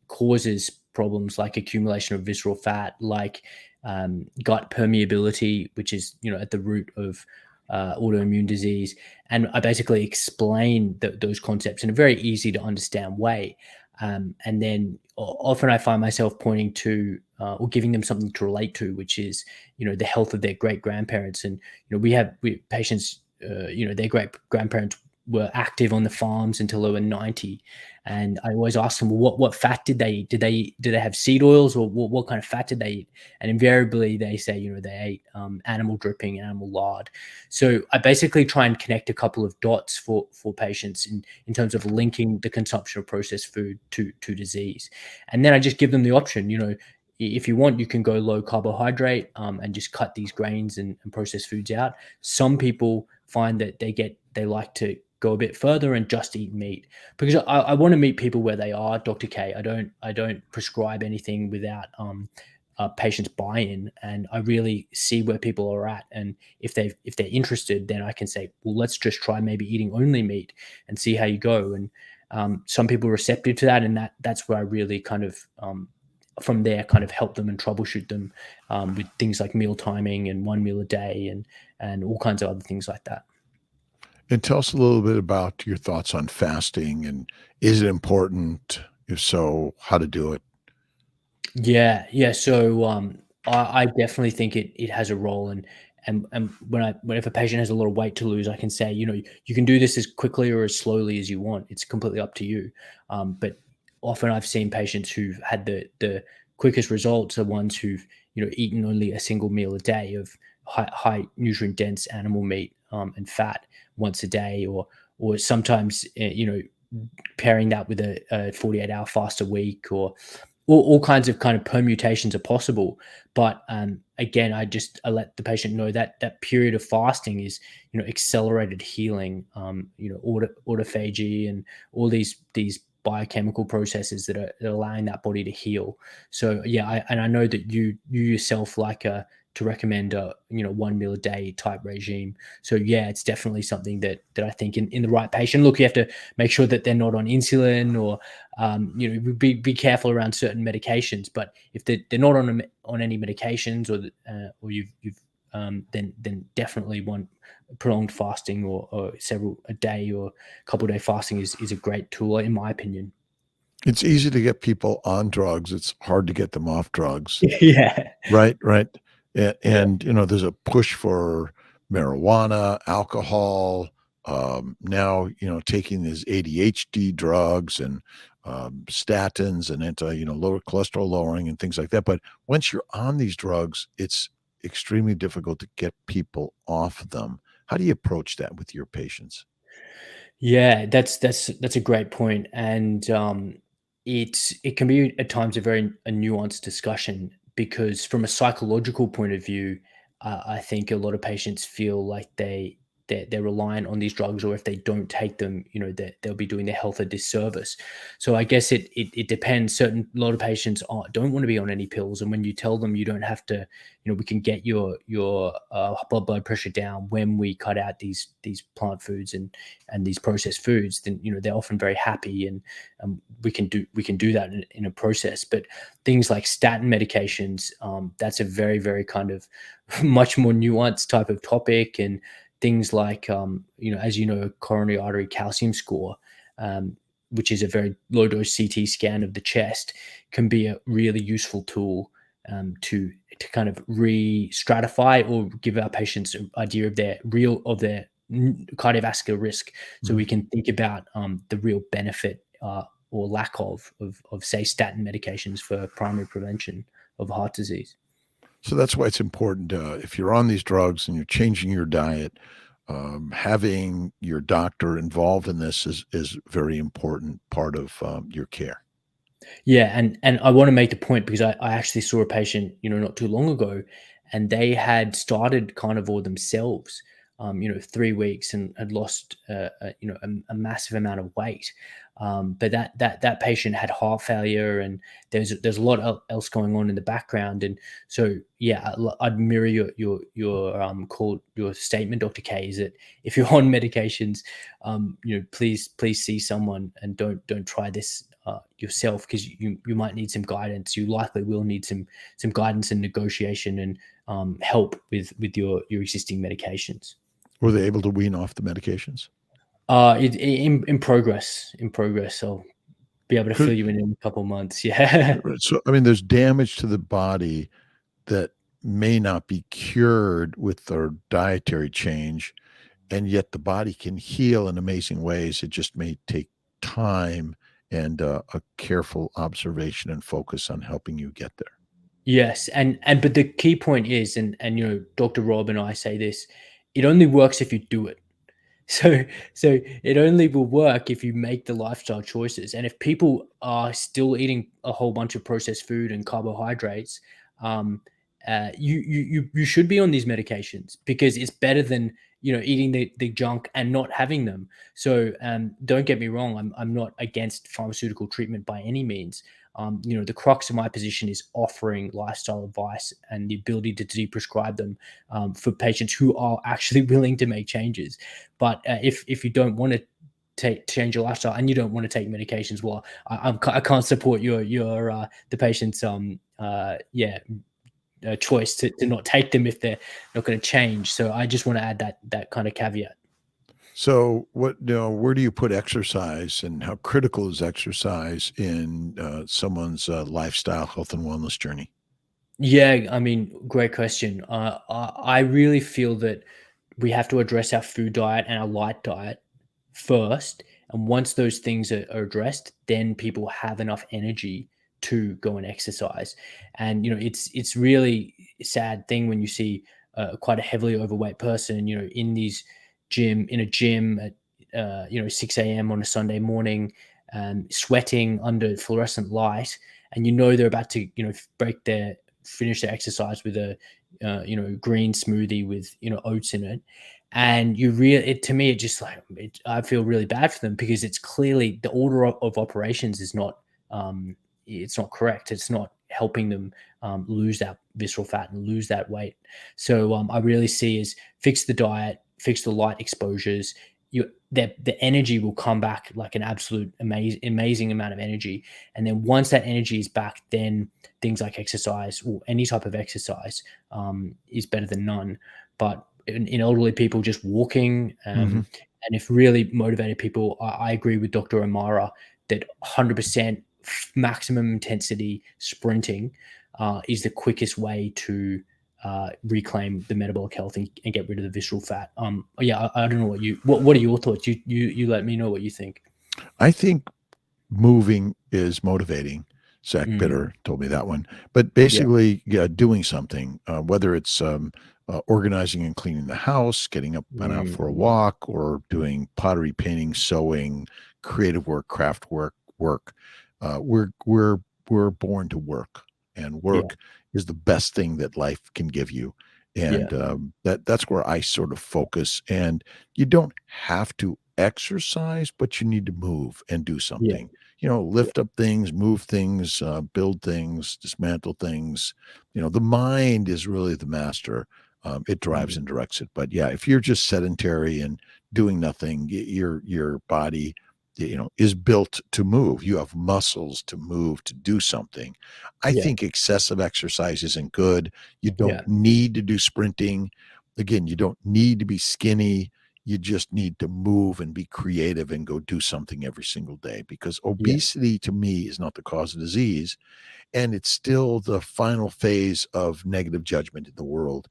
causes problems like accumulation of visceral fat, like gut permeability, which is at the root of autoimmune disease. And I basically explain those concepts in a very easy to understand way. And then often I find myself pointing to or giving them something to relate to, which is, the health of their great grandparents. And, we have patients, their great grandparents were active on the farms until they were 90. And I always ask them, well, what fat did they eat? Did they have seed oils, or what kind of fat did they eat? And invariably they say, they ate animal dripping, animal lard. So I basically try and connect a couple of dots for patients in terms of linking the consumption of processed food to disease. And then I just give them the option, if you want, you can go low carbohydrate and just cut these grains and processed foods out. Some people find that they like to go a bit further and just eat meat, because I want to meet people where they are, Dr. K. I don't prescribe anything without patients' buy-in, and I really see where people are at. And if they're interested, then I can say, well, let's just try maybe eating only meat and see how you go. And some people are receptive to that, and that's where I really kind of from there kind of help them and troubleshoot them with things like meal timing and one meal a day and all kinds of other things like that. And tell us a little bit about your thoughts on fasting, and is it important? If so, how to do it? Yeah. So I definitely think it has a role, and if a patient has a lot of weight to lose, I can say, you can do this as quickly or as slowly as you want. It's completely up to you. But often I've seen patients who've had the quickest results are ones who've eaten only a single meal a day of high nutrient dense animal meat and fat once a day, or sometimes pairing that with a 48-hour fast a week, or all kinds of kind of permutations are possible. But again, I let the patient know that that period of fasting is accelerated healing, autophagy and all these biochemical processes that are allowing that body to heal. So yeah, I know that you yourself like to recommend a 1 meal a day type regime. So yeah, it's definitely something that I think in the right patient. Look, you have to make sure that they're not on insulin, or be careful around certain medications. But if they're not on any medications, or you've then definitely want prolonged fasting, or several a day or a couple of day fasting is a great tool, in my opinion. It's easy to get people on drugs. It's hard to get them off drugs. Yeah. Right, right. Yeah. And, there's a push for marijuana, alcohol, now, taking these ADHD drugs and statins and lower cholesterol lowering and things like that. But once you're on these drugs, it's extremely difficult to get people off them. How do you approach that with your patients? Yeah, that's a great point, and it can be at times a nuanced discussion because from a psychological point of view, I think a lot of patients feel like they're reliant on these drugs, or if they don't take them, that they'll be doing their health a disservice. So I guess it depends. A lot of patients don't want to be on any pills, and when you tell them you don't have to, we can get your blood pressure down when we cut out these plant foods and these processed foods, then they're often very happy, and we can do that in a process. But things like statin medications, that's a very very kind of much more nuanced type of topic, and things like as coronary artery calcium score, um, which is a very low dose CT scan of the chest, can be a really useful tool to kind of re-stratify or give our patients an idea of their cardiovascular risk, so Mhm. we can think about the real benefit or lack of say statin medications for primary prevention of heart disease. So that's why it's important, if you're on these drugs and you're changing your diet, having your doctor involved in this is very important part of, your care. Yeah, and I want to make the point because I actually saw a patient, not too long ago, and they had started carnivore themselves, 3 weeks, and had lost, a massive amount of weight. But that patient had heart failure, and there's a lot else going on in the background, and so yeah, I'd mirror your statement, Dr. K, is that if you're on medications, please see someone and don't try this yourself, because you might need some guidance. You likely will need some guidance and negotiation and help with your existing medications. Were they able to wean off the medications? In progress, in progress. I'll be able to fill Could you in a couple months. Yeah. so, I mean, there's damage to the body that may not be cured with their dietary change, and yet the body can heal in amazing ways. It just may take time and, a careful observation and focus on helping you get there. Yes, and but the key point is, and Dr. Rob and I say this, it only works if you do it. So so it only will work if you make the lifestyle choices, and if people are still eating a whole bunch of processed food and carbohydrates, um, you should be on these medications because it's better than eating the junk and not having them. So don't get me wrong, I'm not against pharmaceutical treatment by any means. The crux of my position is offering lifestyle advice and the ability to deprescribe them for patients who are actually willing to make changes. But if you don't want to change your lifestyle and you don't want to take medications, well, I can't support your the patient's choice to not take them if they're not going to change. So I just want to add that kind of caveat. So, where do you put exercise, and how critical is exercise in, someone's, lifestyle, health, and wellness journey? Yeah, I mean, great question. I really feel that we have to address our food diet and our light diet first. And once those things are addressed, then people have enough energy to go and exercise. And it's really a sad thing when you see quite a heavily overweight person, in a gym at 6 a.m. on a Sunday morning, sweating under fluorescent light, and they're about to finish their exercise with a green smoothie with oats in it, and to me it just like I feel really bad for them because it's clearly the order of operations is not it's not correct. It's not helping them lose that visceral fat and lose that weight. So I really see is fix the diet, fix the light exposures. The energy will come back like an absolute amazing amount of energy, and then once that energy is back, then things like exercise or any type of exercise is better than none. But in elderly people, just walking, Mhm. and if really motivated people, I agree with Dr. Amara that 100% maximum intensity sprinting is the quickest way to reclaim the metabolic health and get rid of the visceral fat. Yeah, I don't know what are your thoughts? You let me know what you think. I think moving is motivating. Zach Mm, Bitter told me that one. But yeah. basically, yeah, doing something, whether it's, organizing and cleaning the house, getting up and out for a walk, or doing pottery, painting, sewing, creative work, craft work. We're born to work, and Yeah. work is the best thing that life can give you. Yeah. And that's where I sort of focus. And you don't have to exercise, but you need to move and do Yeah. something. Yeah. Lift up things, move things, build things, dismantle things. The mind is really the master. It drives Mm. and directs it. But yeah, if you're just sedentary and doing nothing, your body, is built to move. You have muscles to move, to do something. I Yeah. think excessive exercise isn't good. You don't Yeah. need to do sprinting. Again, you don't need to be skinny. You just need to move and be creative and go do something every single day, because Yeah. obesity to me is not the cause of disease, and it's still the final phase of negative judgment in the world.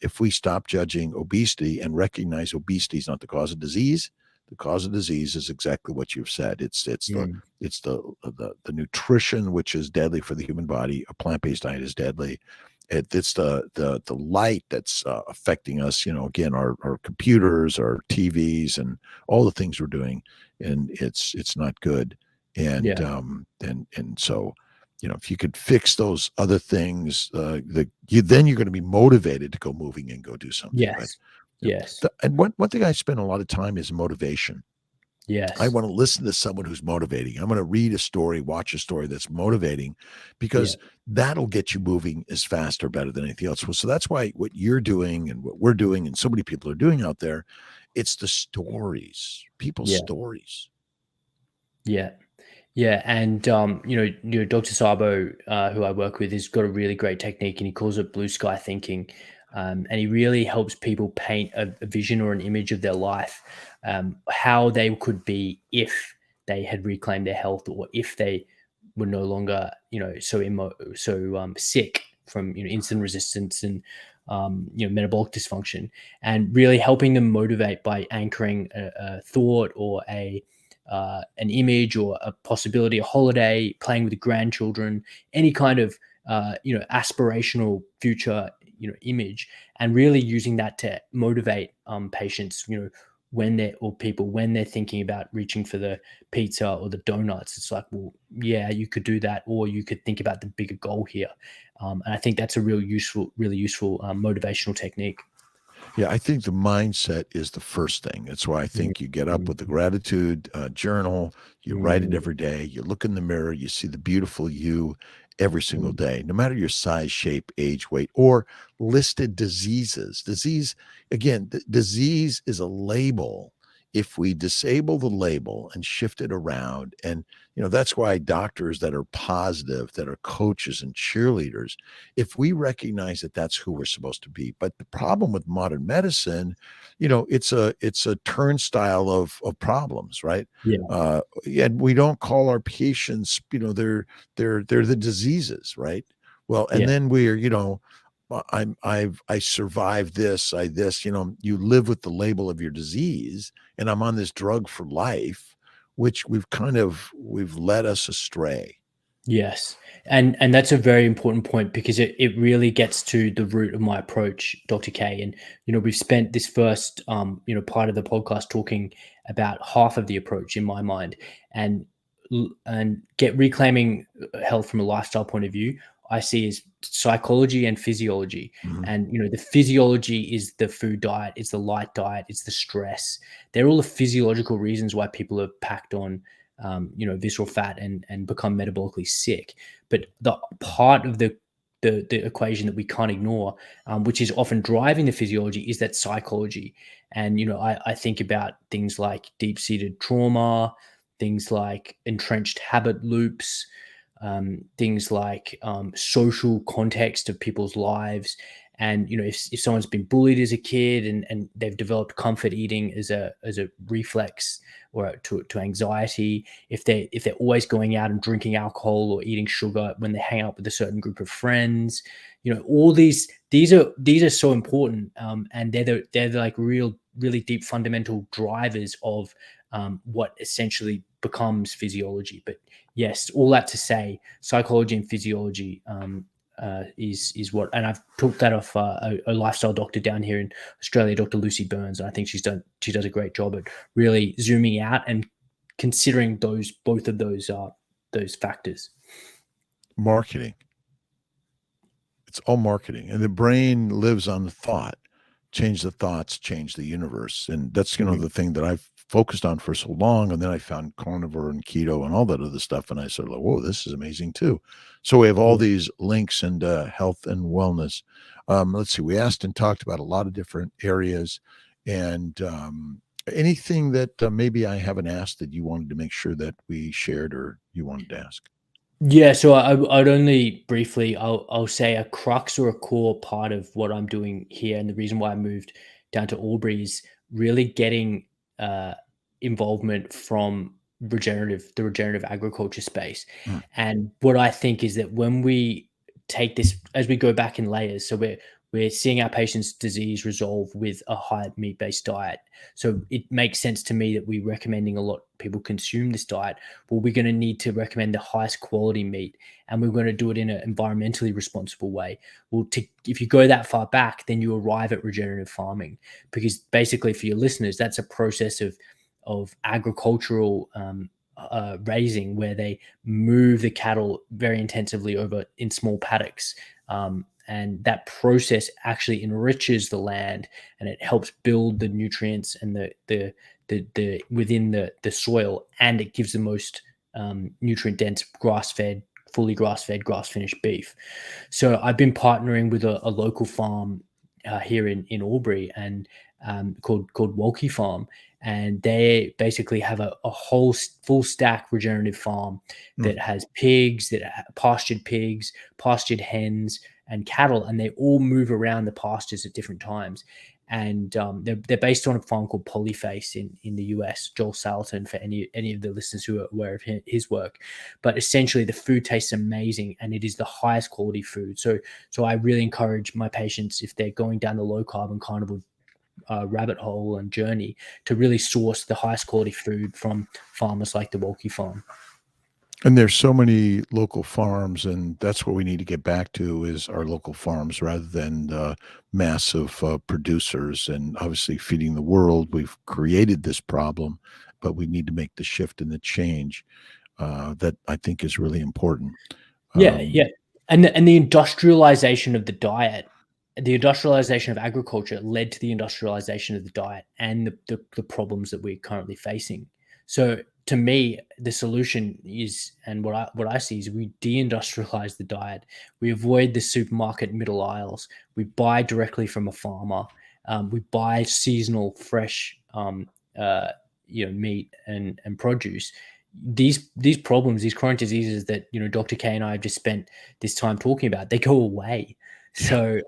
If we stop judging obesity and recognize obesity is not the cause of disease, the cause of disease is exactly what you've said. Mm. It's the nutrition, which is deadly for the human body. A plant-based diet is deadly. It's the light that's affecting us. Again, our computers, our TVs, and all the things we're doing, and it's not good. And Yeah. and so, if you could fix those other things, then you're going to be motivated to go moving and go do something. But Yes. Yes. and one thing I spend a lot of time is motivation. I Yes. want to listen to someone who's motivating. I'm going to read a story, watch a story that's motivating, Yeah. because that'll get you moving as fast or better than anything else. So that's why what you're doing and what we're doing and so many people are doing out there, it's the stories, people's Yeah. stories. Yeah. Yeah, and Dr. Sabo, who I work with, has got a really great technique, and he calls it blue sky thinking, and he really helps people paint a vision or an image of their life, how they could be if they had reclaimed their health, or if they were no longer, sick from insulin resistance and metabolic dysfunction, and really helping them motivate by anchoring a thought or an image or a possibility, a holiday, playing with the grandchildren, any kind of aspirational future image, and really using that to motivate patients. When they're or people when they're thinking about reaching for the pizza or the donuts, it's like, well, yeah, you could do that, or you could think about the bigger goal here. And I think that's a really useful motivational technique. Yeah, I think the mindset is the first thing. That's why I Mm, think you get up with the mm, gratitude journal, you write it mm, every day, you look in the mirror, you see the beautiful you every single mm. day, no matter your size, shape, age, weight, or listed diseases. Again, disease is a label. If we disable the label and shift it around, and that's why doctors that are positive, that are coaches and cheerleaders, if we recognize that that's who we're supposed to be. But the problem with modern medicine, it's a turnstile of problems, right? Yeah, And we don't call our patients, they're the diseases, right? Well, and yeah. then we're, I survived this, you live with the label of your disease, and I'm on this drug for life, which we've led us astray. Yes. And that's a very important point, because it really gets to the root of my approach, Dr. K. And we've spent this first part of the podcast talking about half of the approach in my mind, and get reclaiming health from a lifestyle point of view, I see as psychology and physiology. Mhm. And the physiology is the food diet, it's the light diet, it's the stress. They're all the physiological reasons why people are packed on visceral fat and become metabolically sick. But the part of the equation that we can't ignore, which is often driving the physiology, is that psychology. And I think about things like deep-seated trauma, things like entrenched habit loops, things like social context of people's lives. And if someone's been bullied as a kid, and they've developed comfort eating as a reflex or to anxiety, if they're always going out and drinking alcohol or eating sugar when they hang out with a certain group of friends, all these are so important, and they're like really deep fundamental drivers of what essentially becomes physiology. But yes, all that to say, psychology and physiology is what, and I've took that off a lifestyle doctor down here in Australia, Dr. Lucy Burns, and I think she does a great job at really zooming out and considering both of those factors. Marketing. It's all marketing, and the brain lives on the thought. Change the thoughts, change the universe, and that's the thing that I've focused on for so long. And then I found carnivore and keto and all that other stuff, and I said, like, "Whoa, this is amazing too." So we have all these links into health and wellness. Let's see, we asked and talked about a lot of different areas, and anything that maybe I haven't asked that you wanted to make sure that we shared or you wanted to ask. Yeah, so I'd only briefly, I'll say a crux or a core part of what I'm doing here, and the reason why I moved down to Albury is really getting uh, involvement from the regenerative agriculture space. Mm. And what I think is that when we take this, as we go back in layers, so we're seeing our patient's disease resolve with a high meat-based diet. So it makes sense to me that we're recommending a lot of people consume this diet. Well, we're going to need to recommend the highest quality meat, and we're going to do it in an environmentally responsible way. Well, if you go that far back, then you arrive at regenerative farming, because basically, for your listeners, that's a process of agricultural raising where they move the cattle very intensively over in small paddocks. And that process actually enriches the land, and it helps build the nutrients and the within the soil, and it gives the most nutrient dense fully grass fed, grass finished beef. So I've been partnering with a local farm here in Albury, and called Walkie Farm, and they basically have a whole full stack regenerative farm that has pastured pigs, pastured hens, and cattle, and they all move around the pastures at different times. And they're based on a farm called Polyface in the US. Joel Salatin, for any of the listeners who are aware of his work. But essentially, the food tastes amazing, and it is the highest quality food. So I really encourage my patients, if they're going down the low carb and carnivore rabbit hole and journey, to really source the highest quality food from farmers like the Walkie Farm. And there's so many local farms, and that's what we need to get back to is our local farms rather than massive producers. And obviously, feeding the world, we've created this problem, but we need to make the shift and the change that I think is really important. Yeah, and the industrialization of the diet, the industrialization of agriculture led to the industrialization of the diet and the problems that we're currently facing. So to me, the solution is, and what I see is, we deindustrialize the diet. We avoid the supermarket middle aisles. We buy directly from a farmer. We buy seasonal, fresh, meat and produce. These problems, these chronic diseases that Dr. K and I have just spent this time talking about, they go away. So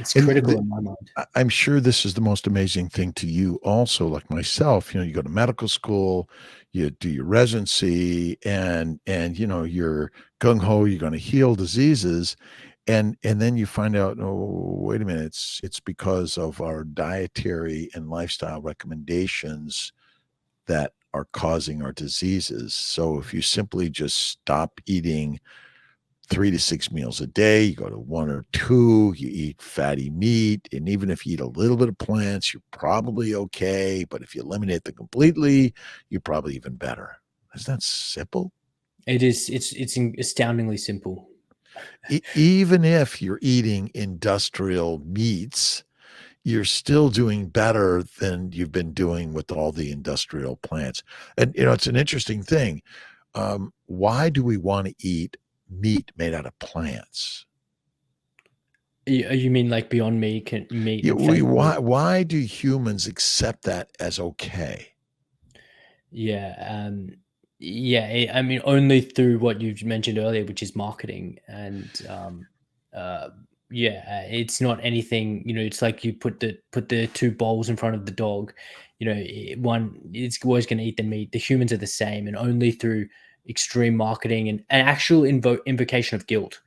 it's critical in my mind. I'm sure this is the most amazing thing to you also, like myself. You go to medical school, you do your residency, and you're gung-ho, you're going to heal diseases. And then you find out, oh, wait a minute, it's because of our dietary and lifestyle recommendations that are causing our diseases. So if you simply just stop eating 3 to 6 meals a day, you go to 1 or 2, you eat fatty meat, and even if you eat a little bit of plants, you're probably okay. But if you eliminate them completely, you're probably even better. Isn't that simple? It is. It's astoundingly simple. Even if you're eating industrial meats, you're still doing better than you've been doing with all the industrial plants. And, it's an interesting thing. Why do we want to eat meat made out of plants? You mean like Beyond Meat? Yeah, why do humans accept that as okay? Yeah, I mean, only through what you've mentioned earlier, which is marketing, and it's not anything. It's like you put the two bowls in front of the dog. One, it's always going to eat the meat. The humans are the same, and only through extreme marketing and an actual invocation of guilt.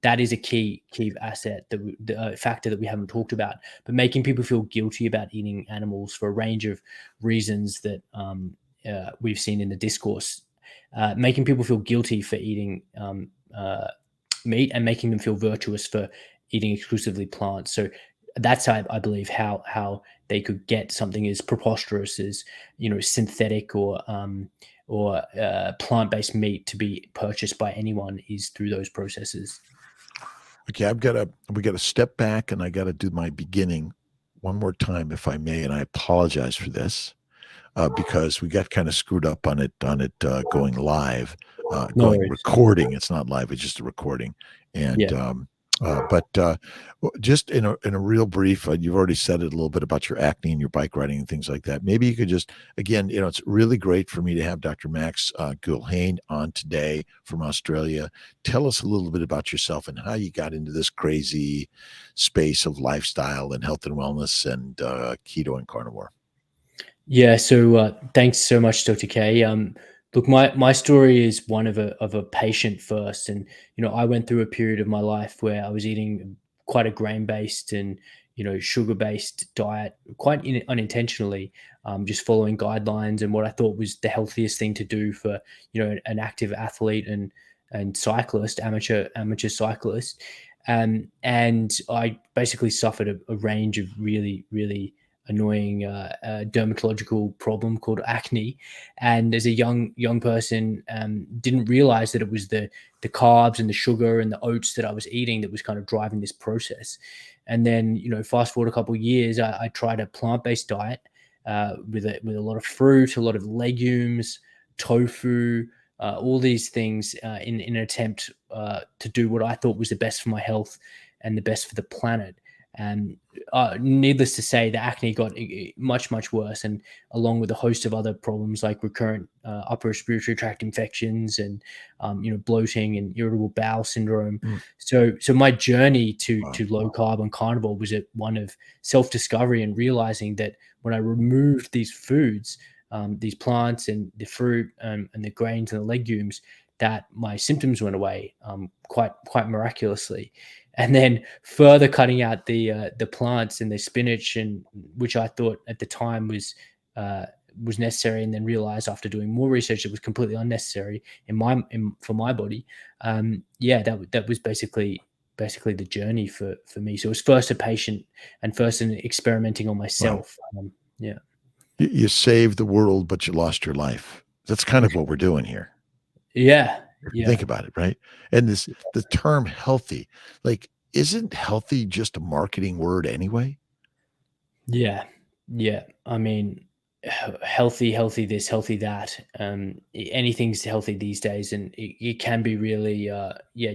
That is a key asset, the factor that we haven't talked about. But making people feel guilty about eating animals for a range of reasons that we've seen in the discourse, making people feel guilty for eating meat and making them feel virtuous for eating exclusively plants. So that's, I believe, how they could get something as preposterous as, synthetic or plant-based meat to be purchased by anyone is through those processes. Okay, we got to step back, and I got to do my beginning one more time, if I may, and I apologize for this. Because we got kind of screwed up on it going live, No going worries. recording. It's not live; it's just a recording. And Yeah. just in a real brief, you've already said it a little bit about your acne and your bike riding and things like that. Maybe you could just, again, it's really great for me to have Dr. Max Gulhane on today from Australia. Tell us a little bit about yourself and how you got into this crazy space of lifestyle and health and wellness and keto and carnivore. Yeah. So thanks so much, Dr. K. Look, my story is one of a patient first, and I went through a period of my life where I was eating quite a grain based and sugar based diet, quite unintentionally, just following guidelines and what I thought was the healthiest thing to do for an active athlete and cyclist, amateur cyclist, and I basically suffered a range of really annoying dermatological problem called acne. And as a young person, didn't realize that it was the carbs and the sugar and the oats that I was eating that was kind of driving this process. And then fast forward a couple of years, I tried a plant-based diet with a lot of fruit, a lot of legumes, tofu, all these things in an attempt to do what I thought was the best for my health and the best for the planet. And needless to say, the acne got much worse, and along with a host of other problems like recurrent upper respiratory tract infections and bloating and irritable bowel syndrome. So my journey to low carb and carnivore was one of self-discovery and realizing that when I removed these foods, these plants and the fruit and the grains and the legumes, that my symptoms went away quite miraculously. And then further cutting out the plants and the spinach, and which I thought at the time was necessary, and then realized after doing more research it was completely unnecessary for my body. That was basically the journey for me. So it was first a patient and first in experimenting on myself. Wow. You saved the world, but you lost your life. That's kind of what we're doing here. Yeah. Think about it, right? And the term healthy, like, isn't healthy just a marketing word anyway? Yeah. I mean, healthy this, healthy that. Anything's healthy these days, and it can be really,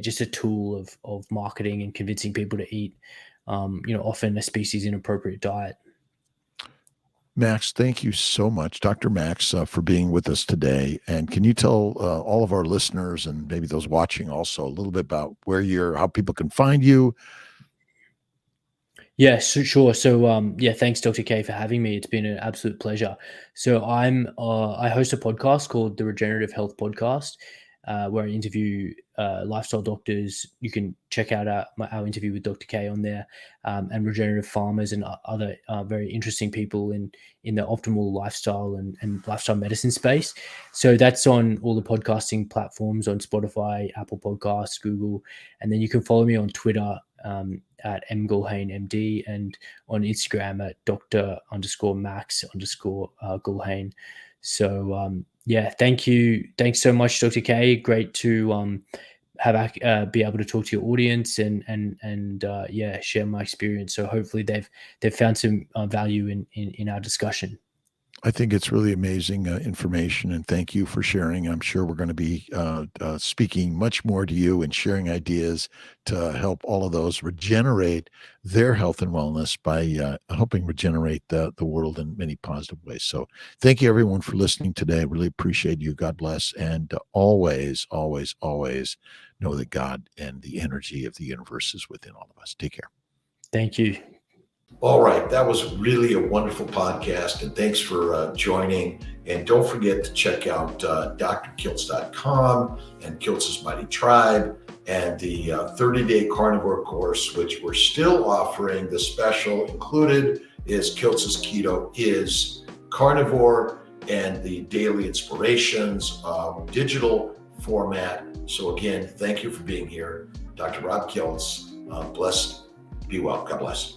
just a tool of marketing and convincing people to eat, often a species inappropriate diet. Max, thank you so much, Dr. Max, for being with us today. And can you tell all of our listeners and maybe those watching also a little bit about how people can find you? Yeah, sure. So, thanks, Dr. K, for having me. It's been an absolute pleasure. So, I host a podcast called the Regenerative Health Podcast, where I interview lifestyle doctors. You can check out our interview with Dr. K on there, and regenerative farmers and other very interesting people in the optimal lifestyle and lifestyle medicine space. So that's on all the podcasting platforms, on Spotify, Apple Podcasts, Google, and then you can follow me on Twitter at mgulhanemd, and on Instagram at Dr._Max_Gulhane. So thank you. Thanks so much, Dr. K. Great to be able to talk to your audience and share my experience. So hopefully they've found some value in our discussion. I think it's really amazing information, and thank you for sharing. I'm sure we're going to be speaking much more to you and sharing ideas to help all of those regenerate their health and wellness by helping regenerate the world in many positive ways. So thank you, everyone, for listening today. I really appreciate you. God bless. And always, always, always know that God and the energy of the universe is within all of us. Take care. Thank you. All right. That was really a wonderful podcast, and thanks for joining. And don't forget to check out drkiltz.com and Kiltz's Mighty Tribe and the 30-day carnivore course, which we're still offering. The special included is Kiltz's Keto is Carnivore and the daily inspirations, digital format. So again, thank you for being here. Dr. Rob Kiltz. Blessed. Be well. God bless.